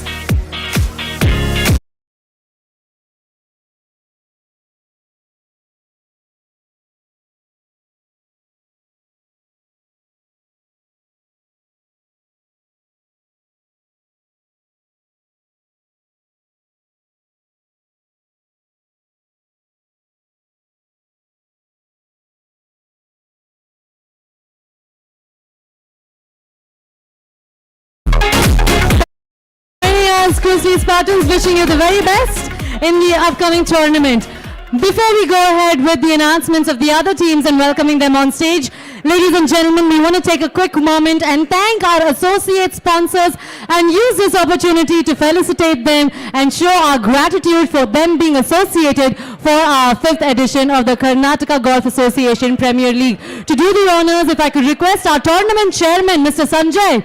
Krishvi Spartans, wishing you the very best in the upcoming tournament. Before we go ahead with the announcements of the other teams and welcoming them on stage, ladies and gentlemen, we want to take a quick moment and thank our associate sponsors and use this opportunity to felicitate them and show our gratitude for them being associated for our 5th edition of the Karnataka Golf Association Premier League. To do the honors, if I could request our tournament chairman, Mr. Sanjay,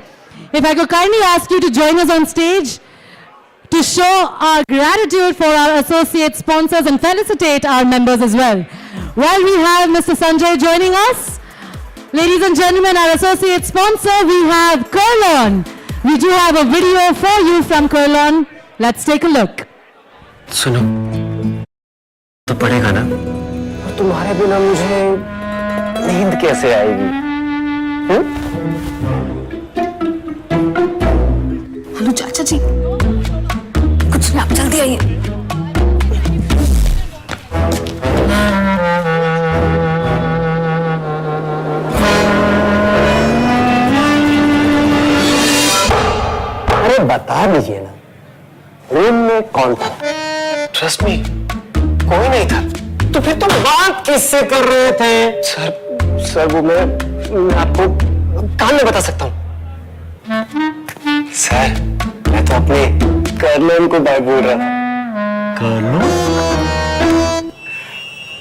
if I could kindly ask you to join us on stage to show our gratitude for our associate sponsors and felicitate our members as well. While we have Mr. Sanjay joining us, ladies and gentlemen, our associate sponsor, we have Kurlon. We do have a video for you from Kurlon. Let's take a look. सुनो तो पड़ेगा ना, तुम्हारे बिना मुझे नींद कैसे आएगी? हेलो चाचा जी, कुछ नहीं, आप जल्दी आइए। अरे बता दीजिए ना, रूम में कौन था? ट्रस्ट मी, कोई नहीं था। तो फिर तुम बात किससे कर रहे थे? सर वो मैं आपको कान में बता सकता हूँ। सर मैं तो अपने कर्नल को बाय बोल रहा था। कर्नल?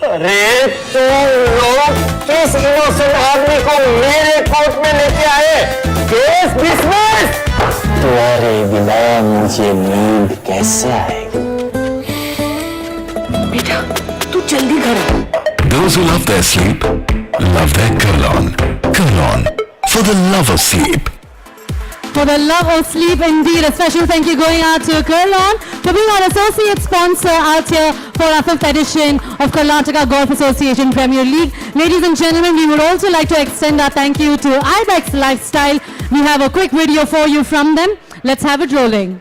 अरे तुम लोग किस इनोसेंट आदमी को मेरे कोर्ट में लेके आए? Case dismiss. तुम्हारे बिना मुझे नींद कैसे आएगी? बेटा तू जल्दी घर आ। Those who love their sleep, love their Kurlon. Kurlon, for the love of sleep. For the love of sleep, indeed. A special thank you going out to Kurlon for being our associate sponsor out here for our 5th edition of Karnataka Golf Association Premier League. Ladies and gentlemen, we would also like to extend our thank you to Ibex Lifestyle. We have a quick video for you from them. Let's have it rolling.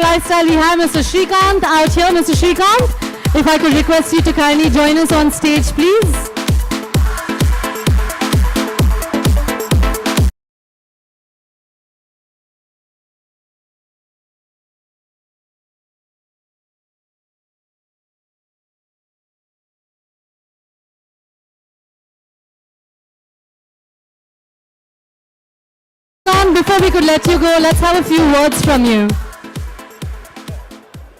Lifestyle, we have Mr. Shrikant out here. Mr. Shrikant, if I could request you to kindly join us on stage, please. before we could let you go, let's have a few words from you.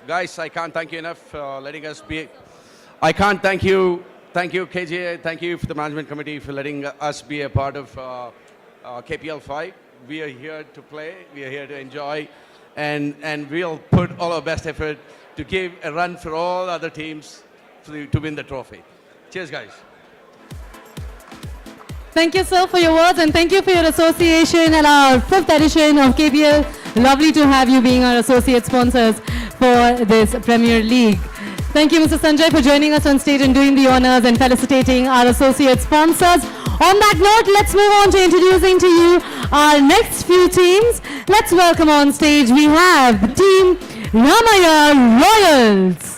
Guys, I can't thank you enough for letting us be. I can't thank you. Thank you, KGA. Thank you for the management committee for letting us be a part of KPL5. We are here to play. We are here to enjoy. And we'll put all our best effort to give a run for all other teams to win the trophy. Cheers, guys. Thank you, sir, for your words, and thank you for your association at our 5th edition of KPL. Lovely to have you being our associate sponsors for this Premier League. Thank you, Mr. Sanjay, for joining us on stage and doing the honors and felicitating our associate sponsors. On that note, let's move on to introducing to you our next few teams. Let's welcome on stage, we have the team Ramaya Royals.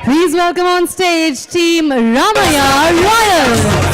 Please welcome on stage Team Ramaya Royals.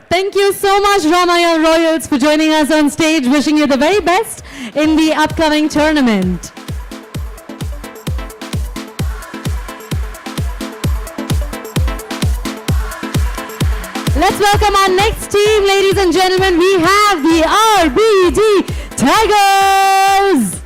Thank you so much, Ramaya Royals, for joining us on stage. Wishing you the very best in the upcoming tournament. Let's welcome our next team, ladies and gentlemen. We have the RBD Tigers.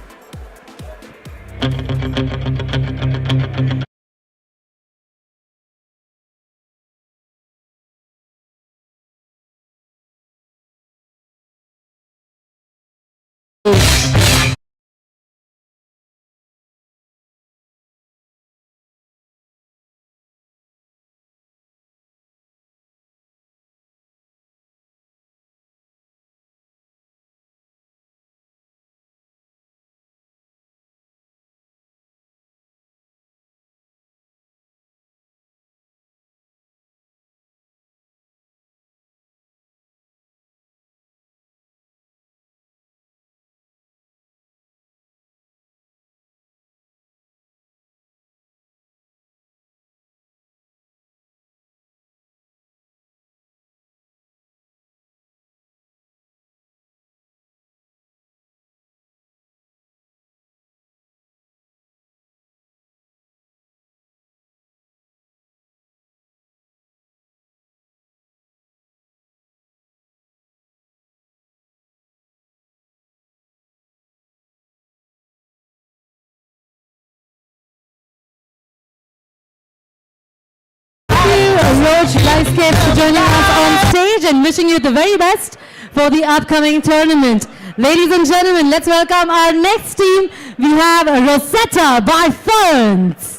Roach Lifescape for joining us on stage and wishing you the very best for the upcoming tournament. Ladies and gentlemen, let's welcome our next team. We have Rosetta by Ferns.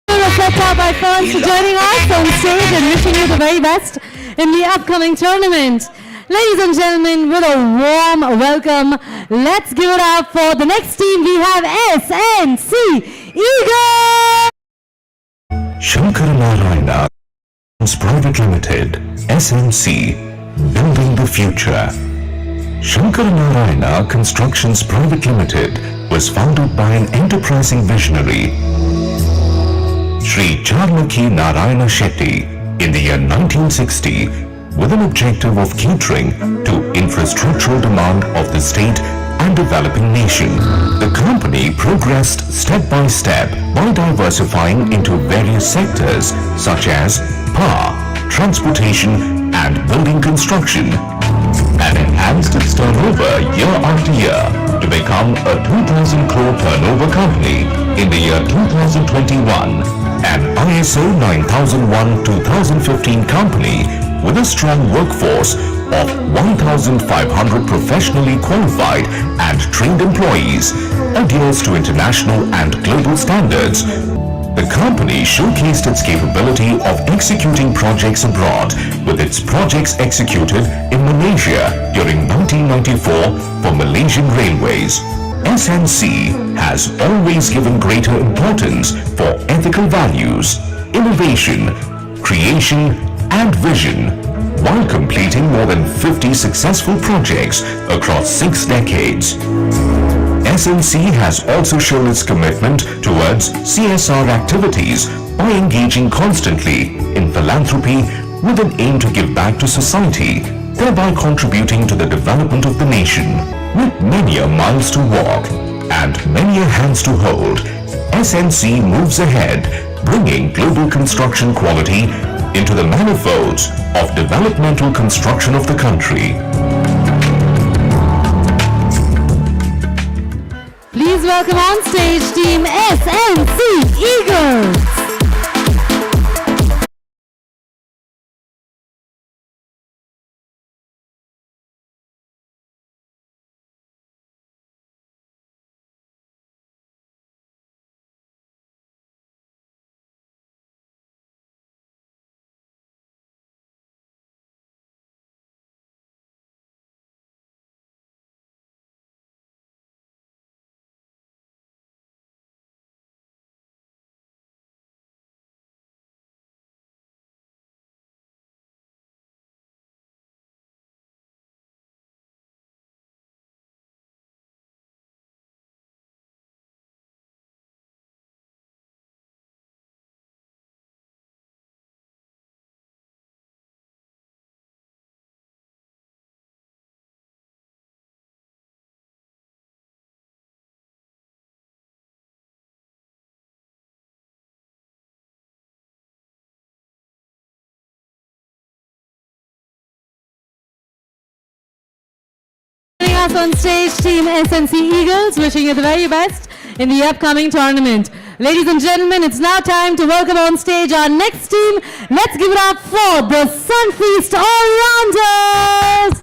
Rosetta by Ferns for joining us on stage and wishing you the very best in the upcoming tournament. Ladies and gentlemen, with a warm welcome, let's give it up for the next team. We have SNC Eagles! Shankar Narayana Private Limited, SNC, building the future. Shankar Narayana Constructions Private Limited was founded by an enterprising visionary, Sri Charlaki Narayana Shetty, in the year 1960, with an objective of catering to infrastructural demand of the state and developing nation. The company progressed step by step by diversifying into various sectors such as power, transportation and building construction, and enhanced its turnover year after year to become a 2,000 crore turnover company in the year 2021, an ISO 9001-2015 company with a strong workforce of 1,500 professionally qualified and trained employees, adheres to international and global standards. The company showcased its capability of executing projects abroad, with its projects executed in Malaysia during 1994 for Malaysian Railways. SNC has always given greater importance for ethical values, innovation, creation and vision, while completing more than 50 successful projects across 6 decades. SNC has also shown its commitment towards CSR activities by engaging constantly in philanthropy with an aim to give back to society, thereby contributing to the development of the nation. With many a miles to walk and many a hands to hold, SNC moves ahead, bringing global construction quality into the manifolds of developmental construction of the country. Please welcome on stage team SNC Eagles. On stage team SNC Eagles, wishing you the very best in the upcoming tournament. Ladies and gentlemen, it's now time to welcome on stage our next team. Let's give it up for the Sunfeast All-Rounders.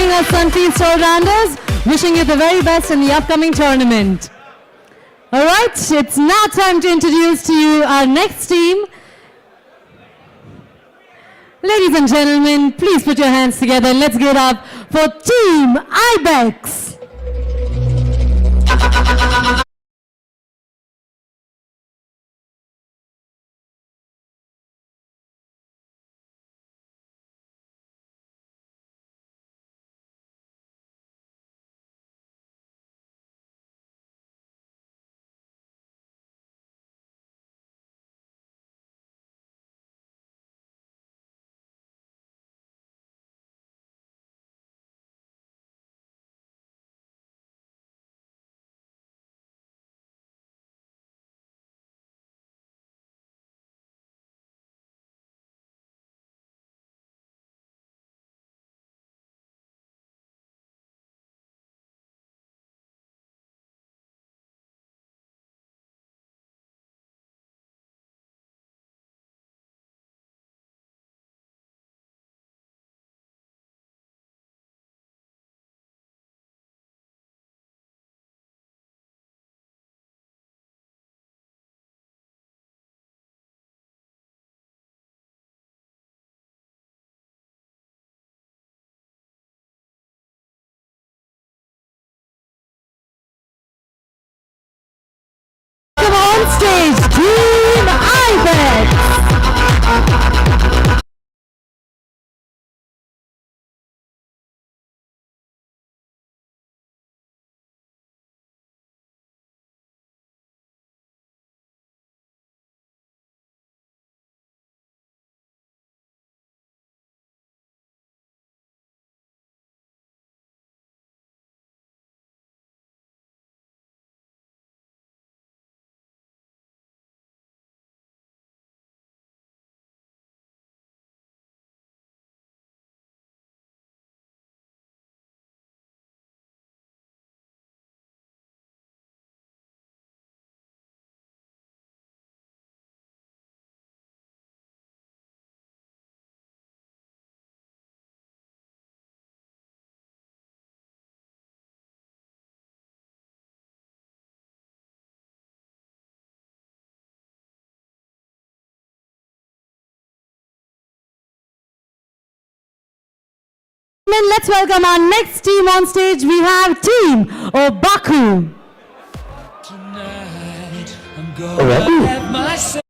joining us, Sunfeast All-Rounders. Wishing you the very best in the upcoming tournament. All right, it's now time to introduce to you our next team. Ladies and gentlemen, please put your hands together and let's get up for Team Ibex. Come on stage, Team Ibex. Let's welcome our next team on stage. We have Team Obaku. Tonight, I'm gonna have myself.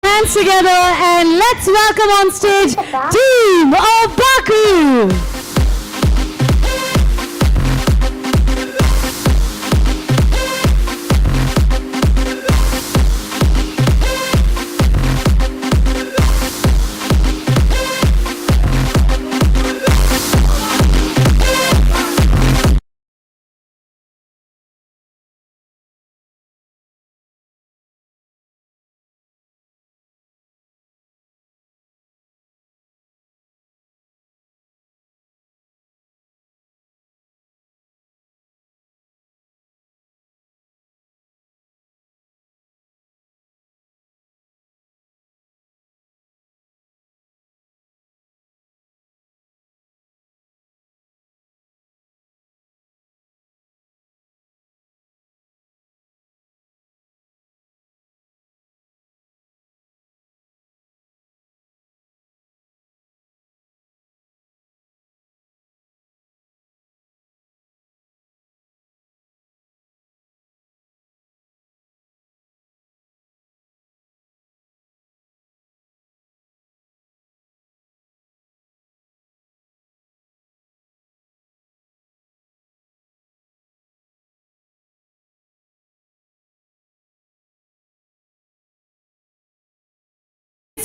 Hands together and let's welcome on stage Team Obaku.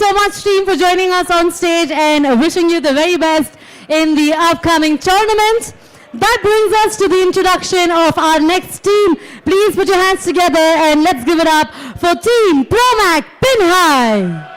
so much, team, for joining us on stage and wishing you the very best in the upcoming tournament. That brings us to the introduction of our next team. Please put your hands together and let's give it up for Team Promac Pinhai.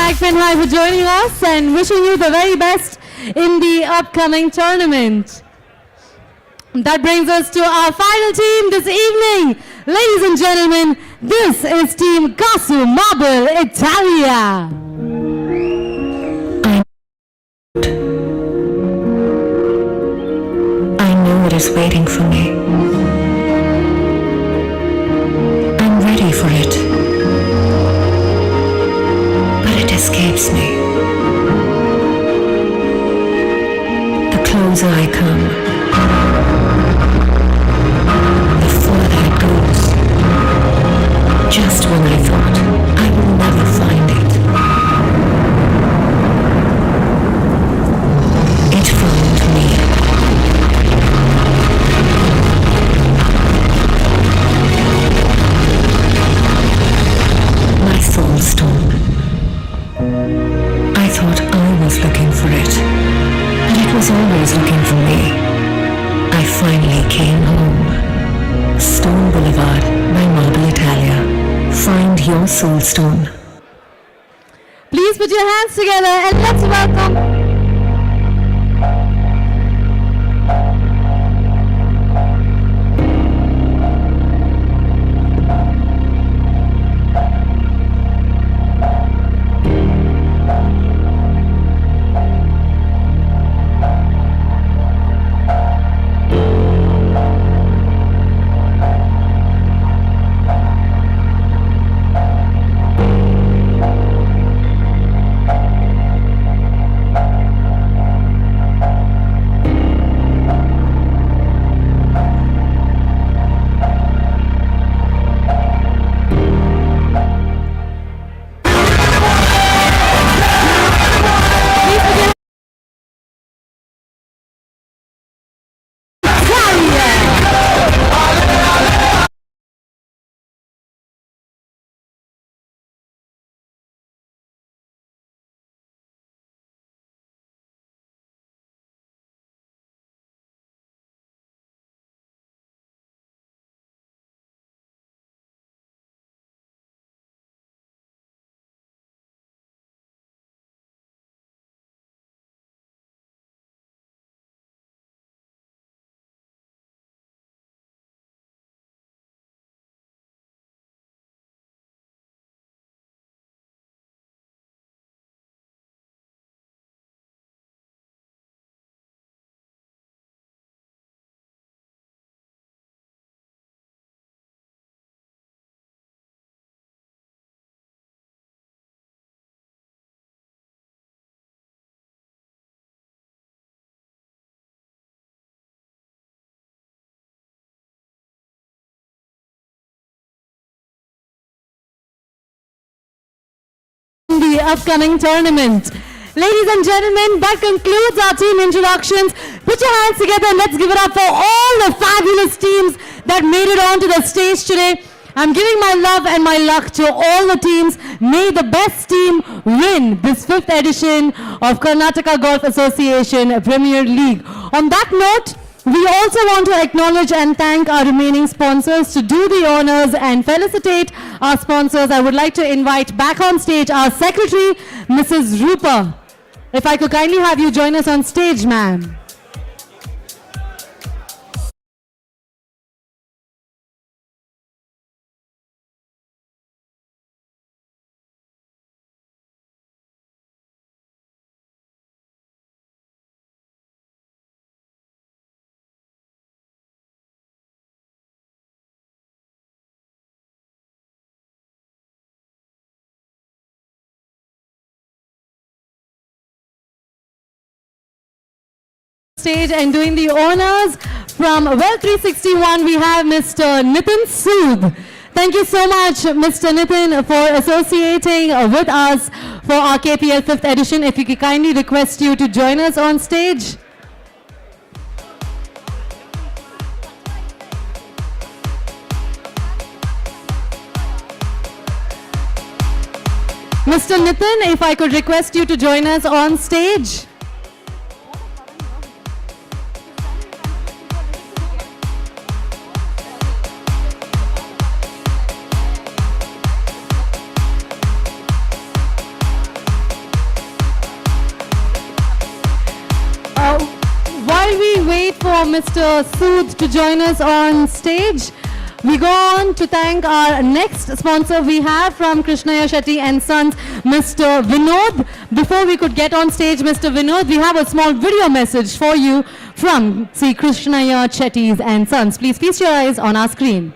Mike Penhai for joining us and wishing you the very best in the upcoming tournament. That brings us to our final team this evening. Ladies and gentlemen, this is Team Kasu Marble Italia. I know what is waiting for me. I'm ready for it. But it escapes me. The closer I come, the further it goes. Just when I thought I will never find it, it found me. My soul stone. I thought I was looking for it, but it was always looking for me. I finally came home. Stone Boulevard by Marble Italia. Find your soul stone. Please put your hands together and let's welcome the upcoming tournament. Ladies and gentlemen, that concludes our team introductions. Put your hands together and let's give it up for all the fabulous teams that made it onto the stage today. I'm giving my love and my luck to all the teams. May the best team win this 5th edition of Karnataka Golf Association Premier League. On that note, we also want to acknowledge and thank our remaining sponsors. To do the honors and felicitate our sponsors, I would like to invite back on stage our secretary, Mrs. Rupa. If I could kindly have you join us on stage, ma'am. Stage and doing the honors from Well 361, we have Mr. Nitin Sood. Thank you so much, Mr. Nitin, for associating with us for our KPL 5th edition. If we could kindly request you to join us on stage. Mr. Nitin, if I could request you to join us on stage. While we wait for Mr. Sood to join us on stage. We go on to thank our next sponsor we have from Krishnaya Shetty and Sons, Mr. Vinod. Before we could get on stage, Mr. Vinod, we have a small video message for you from Sri Krishnaya Shetty and Sons. Please feast your eyes on our screen.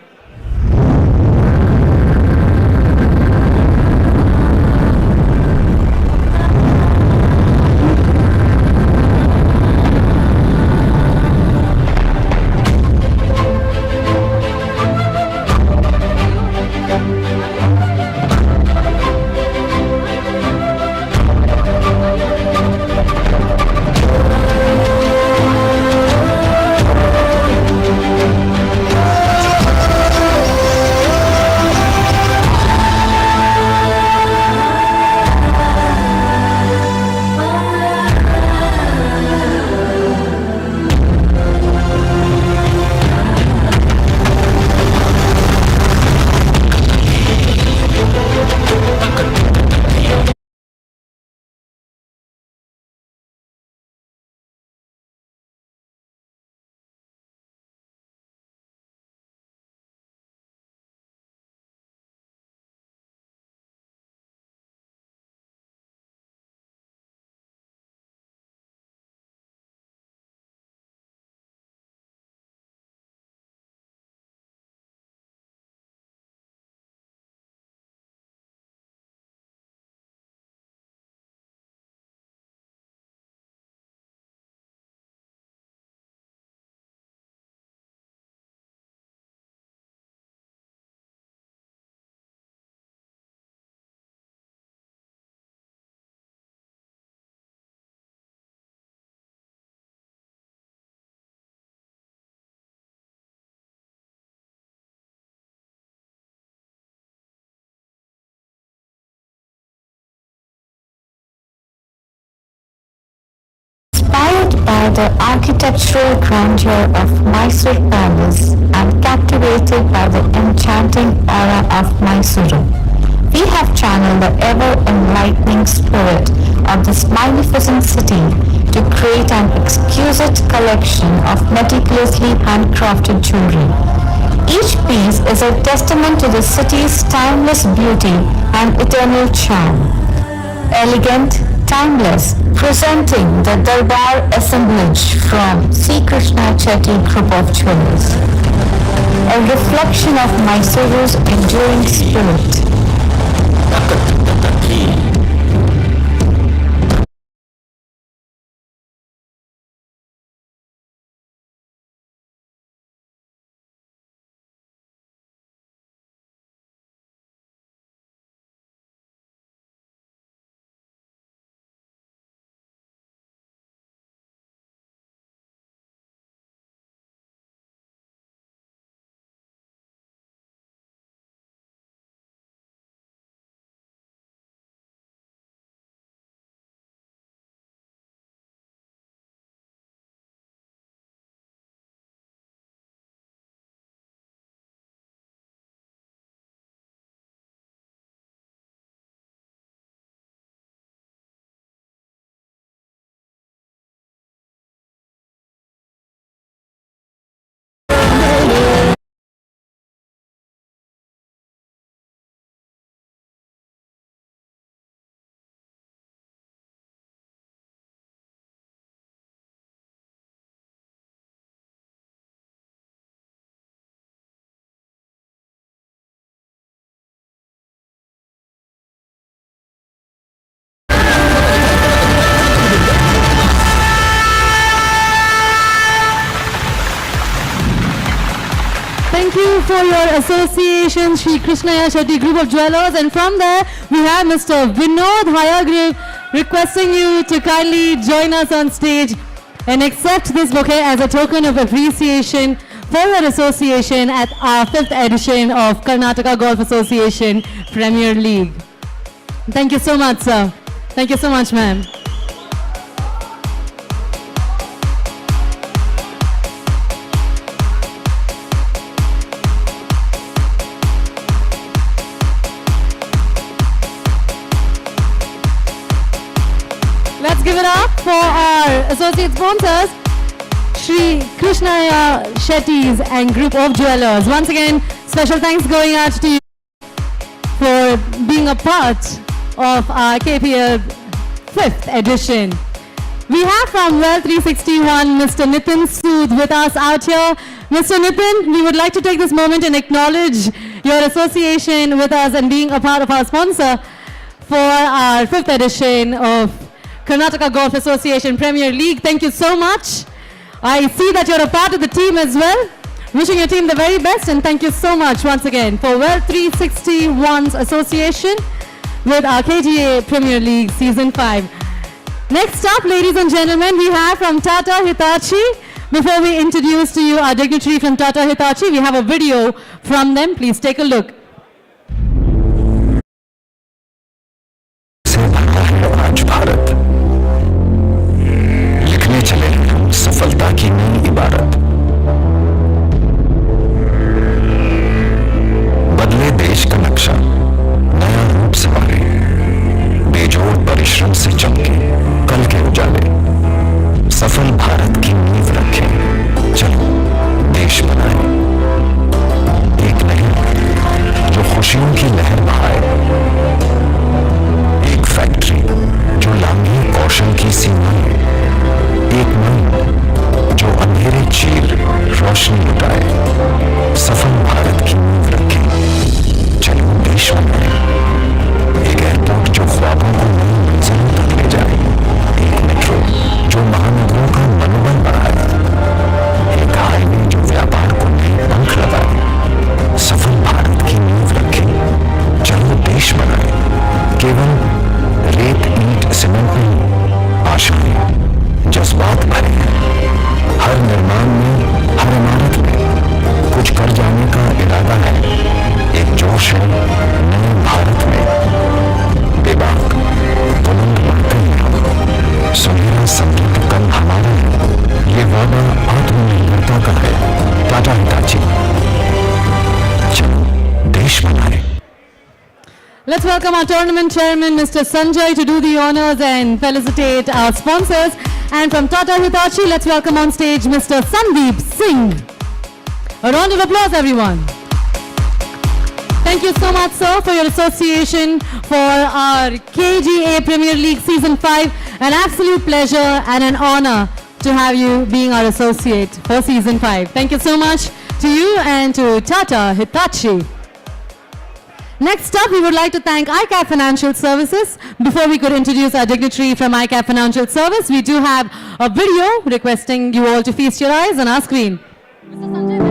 Inspired by the architectural grandeur of Mysore Palace and captivated by the enchanting aura of Mysuru, we have channeled the ever-enlightening spirit of this magnificent city to create an exquisite collection of meticulously handcrafted jewelry. Each piece is a testament to the city's timeless beauty and eternal charm. Elegant, timeless, presenting the Darbar assemblage from Sri Krishna Chetty Group of Jewelers. A reflection of Mysoru's enduring spirit. Thank you for your association, Sri Krishnaya Shetty Group of Jewelers. And from there, we have Mr. Vinod Hayagriv requesting you to kindly join us on stage and accept this bouquet as a token of appreciation for your association at our 5th edition of Karnataka Golf Association Premier League. Thank you so much, sir. Thank you so much, ma'am. Let's give it up for our associate sponsors, Shri Krishnaya Shetty's and group of jewelers. Once again, special thanks going out to you for being a part of our KPL 5th edition. We have from Well 361 Mr. Nitin Sood with us out here. Mr. Nitin, we would like to take this moment and acknowledge your association with us and being a part of our sponsor for our 5th edition of Karnataka Golf Association Premier League. Thank you so much. I see that you're a part of the team as well. Wishing your team the very best, and thank you so much once again for Well 361's association with our KGA Premier League Season 5. Next up, ladies and gentlemen, we have from Tata Hitachi. Before we introduce to you our dignitary from Tata Hitachi, we have a video from them. Please take a look. आज भारत लिखने चले हैं हम सफलता की नई इबारत बदले देश का नक्शा नया रूप संवारे बेजोड़ परिश्रम से चमके कल के उजाले सफल भारत की नींव रखें चलो देश बनाए एक लहर जो खुशियों की लहर बहाए एक फैक्ट्री जो लांघे कौशल की सीमाएं एक मन जो अंधेरे चीर रोशनी लुटाए सफल भारत की नींव रखें चलो देश बनाए एक एयरपोर्ट जो ख्वाबों को नई मंजिलों तक ले जाए एक मेट्रो जो महानगरों का मनोबल बढ़ाए एक हाईवे जो व्यापार को नए पंख लगाए सफल भारत की नींव रखें चलो देश बनाए केवल रेत ईंट सीमेंट नहीं आशाएं जज्बात भरे हैं हर निर्माण में हर इमारत में कुछ कर जाने का इरादा है एक जोश है नए भारत में बेबाक बुलंद बढ़ते हैं हम सुनहरा संगीत कल हमारा है ये वादा आत्मनिर्भरता का है टाटा हिताची चलो देश बनाए Let's welcome our tournament chairman, Mr. Sanjay, to do the honors and felicitate our sponsors. And from Tata Hitachi, let's welcome on stage Mr. Sandeep Singh. A round of applause, everyone. Thank you so much, sir, for your association for our KGA Premier League Season 5. An absolute pleasure and an honor to have you being our associate for Season 5. Thank you so much to you and to Tata Hitachi. Next up, we would like to thank ICAP Financial Services. Before we could introduce our dignitary from ICAP Financial Service, we do have a video requesting you all to feast your eyes on our screen. Mr. Sanjay,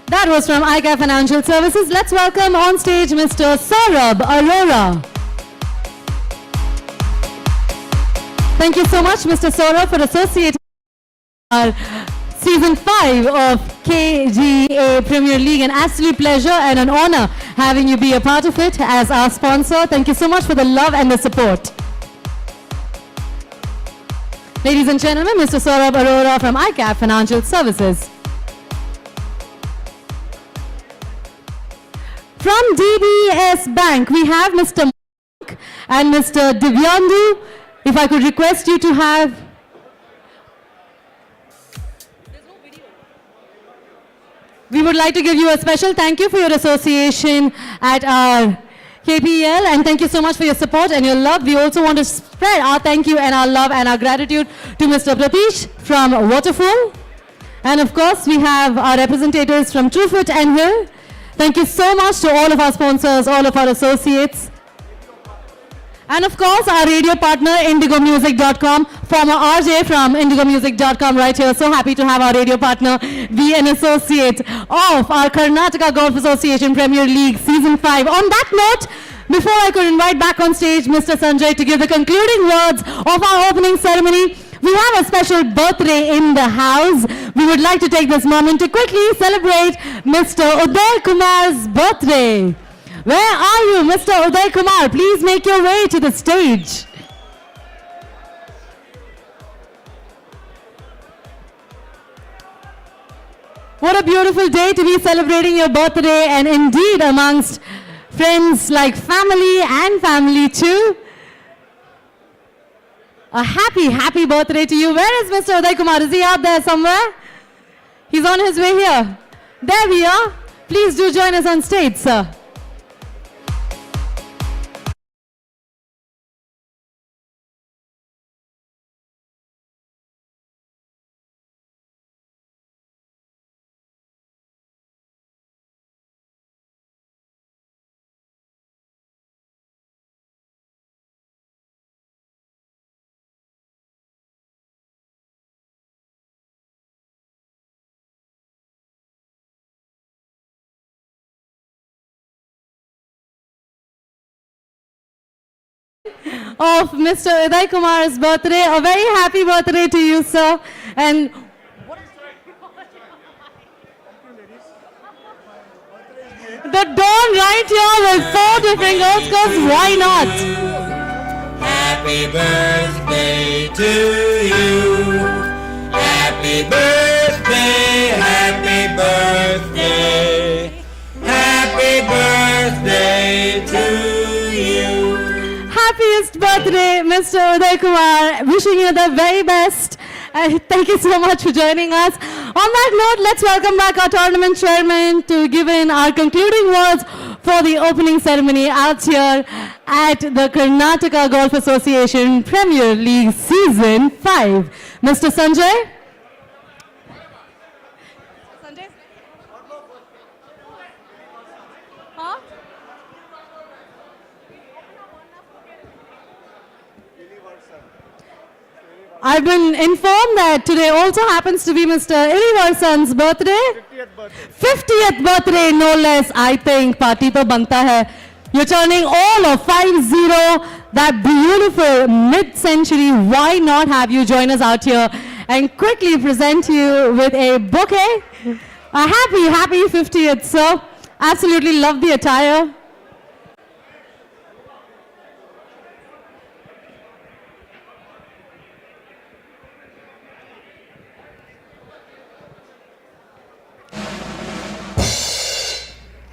that was from ICAP Financial Services. Let's welcome on stage Mr. Saurabh Arora. Thank you so much, Mr. Saurabh, for associating our Season 5 of KGA Premier League. An absolute pleasure and an honor having you be a part of it as our sponsor. Thank you so much for the love and the support. Ladies and gentlemen, Mr. Saurabh Arora from ICAP Financial Services. From DBS Bank, we have Mr. Mark and Mr. Divyandu. If I could request you to have... We would like to give you a special thank you for your association at our KPL, and thank you so much for your support and your love. We also want to spread our thank you and our love and our gratitude to Mr. Pratish from Waterfall. And of course, we have our representatives from Truefoot and Hill. Thank you so much to all of our sponsors, all of our associates. And of course, our radio partner, indigomusic.com, former RJ from indigomusic.com right here. So happy to have our radio partner be an associate of our Karnataka Golf Association Premier League Season 5. On that note, before I could invite back on stage Mr. Sanjay to give the concluding words of our opening ceremony, we have a special birthday in the house. We would like to take this moment to quickly celebrate Mr. Uday Kumar's birthday. Where are you, Mr. Uday Kumar? Please make your way to the stage. What a beautiful day to be celebrating your birthday, and indeed amongst friends like family and family too. A happy, happy birthday to you. Where is Mr. Uday Kumar? Is he out there somewhere? He's on his way here. There we are. Please do join us on stage, sir. Of Mr. Uday Kumar's birthday. A very happy birthday to you, sir. And the dawn right here with 4 different girls, because why not? Happy birthday to you. Happy birthday, happy birthday. Happy birthday to you. Happiest birthday, Mr. Uday Kumar. Wishing you the very best. Thank you so much for joining us. On that note, let's welcome back our tournament chairman to give in our concluding words for the opening ceremony out here at the Karnataka Golf Association Premier League Season 5. Mr. Sanjay? I've been informed that today also happens to be Mr. Ilivarsan's birthday. 50th birthday, no less. I think party to banta hai. You're turning all of 50, that beautiful mid-century. Why not have you join us out here and quickly present you with a bouquet? A happy, happy 50th, sir. Absolutely love the attire.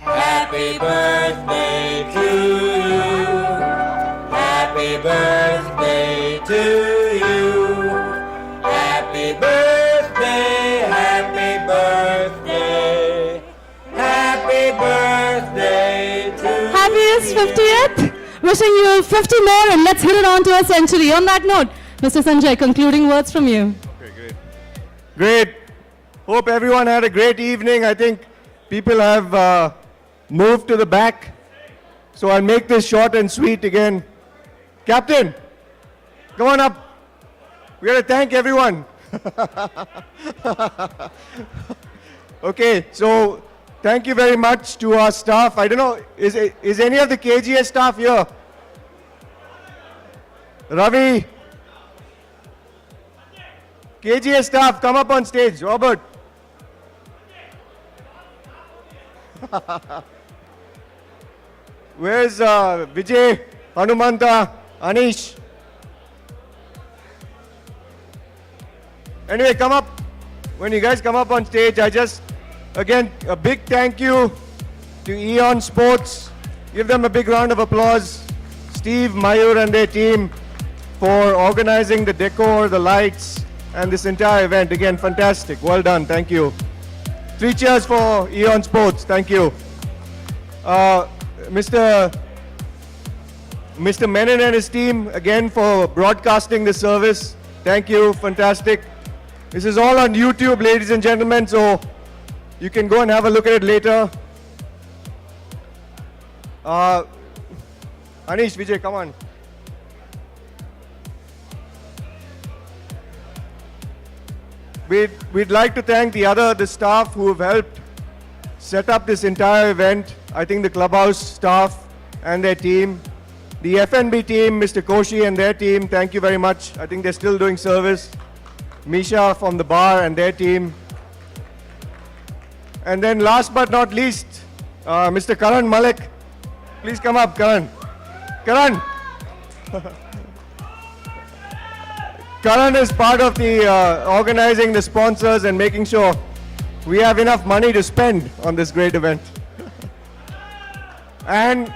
Happy birthday to you. Happy birthday to you. Happy birthday, happy birthday. Happy birthday to Happiest 50th. Wishing you 50 more, and let's hit it on to a century. On that note, Mr. Sanjay, concluding words from you. Okay, great. Great. Hope everyone had a great evening. I think people have moved to the back. So I'll make this short and sweet again. Captain, come on up. We got to thank everyone. Okay, so thank you very much to our staff. I don't know, is any of the KGA staff here? Ravi? KGA staff, come up on stage. Robert? Where's Vijay, Hanumanta, Anish? Anyway, come up. When you guys come up on stage, again, a big thank you to Eon Sports. Give them a big round of applause. Steve, Mayur and their team for organizing the decor, the lights, and this entire event. Again, fantastic. Well done. Thank you. 3 cheers for Eon Sports. Thank you. Mr. Menon and his team, again, for broadcasting the service. Thank you. Fantastic. This is all on YouTube, ladies and gentlemen, so you can go and have a look at it later. Anish, Vijay, come on. we'd like to thank the staff who have helped set up this entire event. I think the clubhouse staff and their team, the FNB team, Mr. Koshi and their team, thank you very much. I think they're still doing service. Misha from the bar and their team. And then last but not least, Mr. Karan Malik. Please come up, Karan. Karan! Karan is part of the organizing the sponsors and making sure we have enough money to spend on this great event. And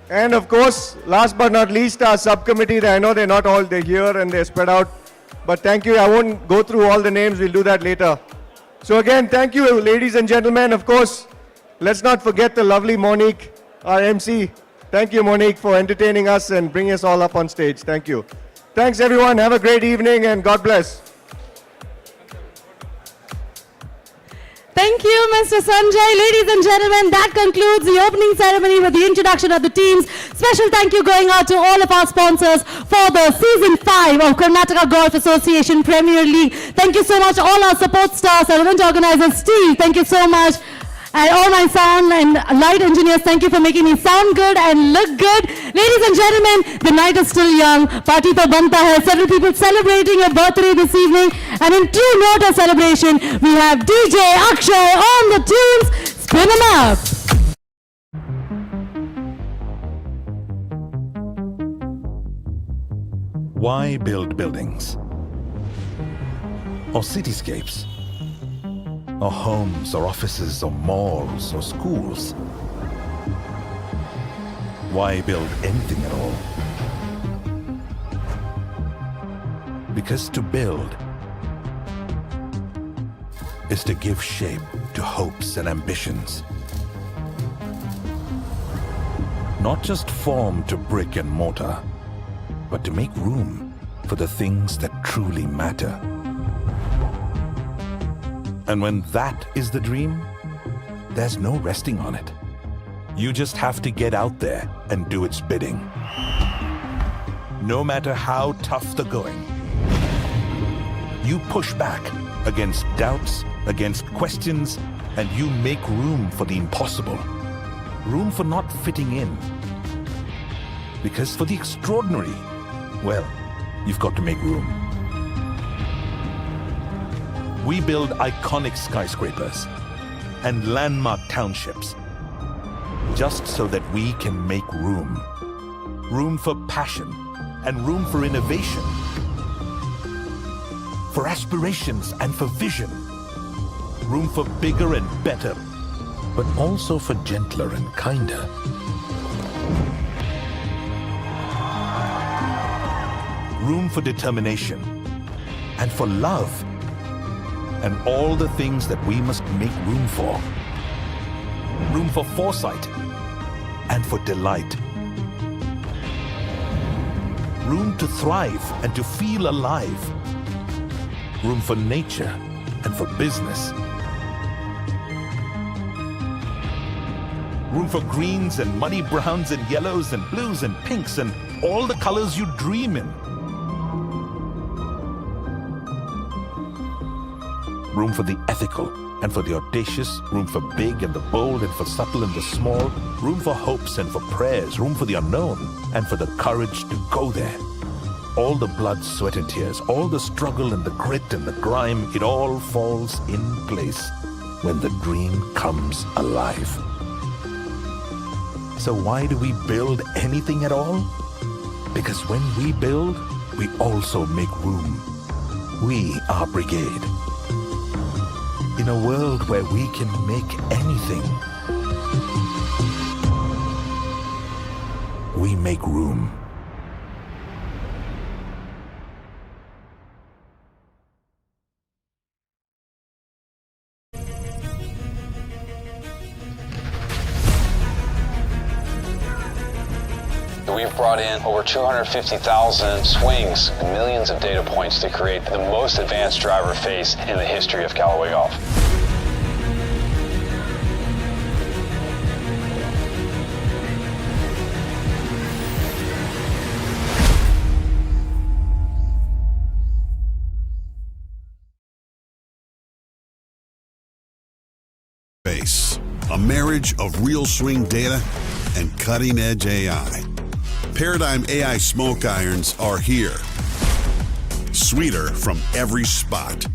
of course, last but not least, our subcommittee. I know they're here and they're spread out. But thank you. I won't go through all the names. We'll do that later. So again, thank you, ladies and gentlemen. Of course, let's not forget the lovely Monique, our MC. Thank you, Monique, for entertaining us and bringing us all up on stage. Thank you. Thanks, everyone. Have a great evening and God bless. Thank you, Mr. Sanjay. Ladies and gentlemen, that concludes the opening ceremony with the introduction of the teams. Special thank you going out to all of our sponsors for the Season 5 of Karnataka Golf Association Premier League. Thank you so much, all our support stars, our event organizers. Steve, thank you so much. And all my sound and light engineers, thank you for making me sound good and look good. Ladies and gentlemen, the night is still young. Party to banta hai. Several people celebrating a birthday this evening. And in true note of celebration, we have DJ Akshay on the tunes. Spin them up. Why build buildings? Or cityscapes? Or homes, or offices, or malls, or schools? Why build anything at all? Because to build is to give shape to hopes and ambitions. Not just form to brick and mortar, but to make room for the things that truly matter. And when that is the dream, there's no resting on it. You just have to get out there and do its bidding. No matter how tough the going, you push back against doubts, against questions, and you make room for the impossible. Room for not fitting in. Because for the extraordinary, well, you've got to make room. We build iconic skyscrapers and landmark townships just so that we can make room. Room for passion and room for innovation. For aspirations and for vision. Room for bigger and better, but also for gentler and kinder. Room for determination and for love. And all the things that we must make room for. Room for foresight and for delight. Room to thrive and to feel alive. Room for nature and for business. Room for greens and muddy browns and yellows and blues and pinks and all the colors you dream in. Room for the ethical and for the audacious, room for big and the bold and for subtle and the small, room for hopes and for prayers, room for the unknown and for the courage to go there. All the blood, sweat and tears, all the struggle and the grit and the grime, it all falls in place when the dream comes alive. So why do we build anything at all? Because when we build, we also make room. We are brigade. In a world where we can make anything, we make room. We've brought in over 250,000 swings and millions of data points to create the most advanced driver face in the history of Callaway Golf. Face, a marriage of real swing data and cutting-edge AI. Paradigm AI smoke irons are here. Sweeter from every spot.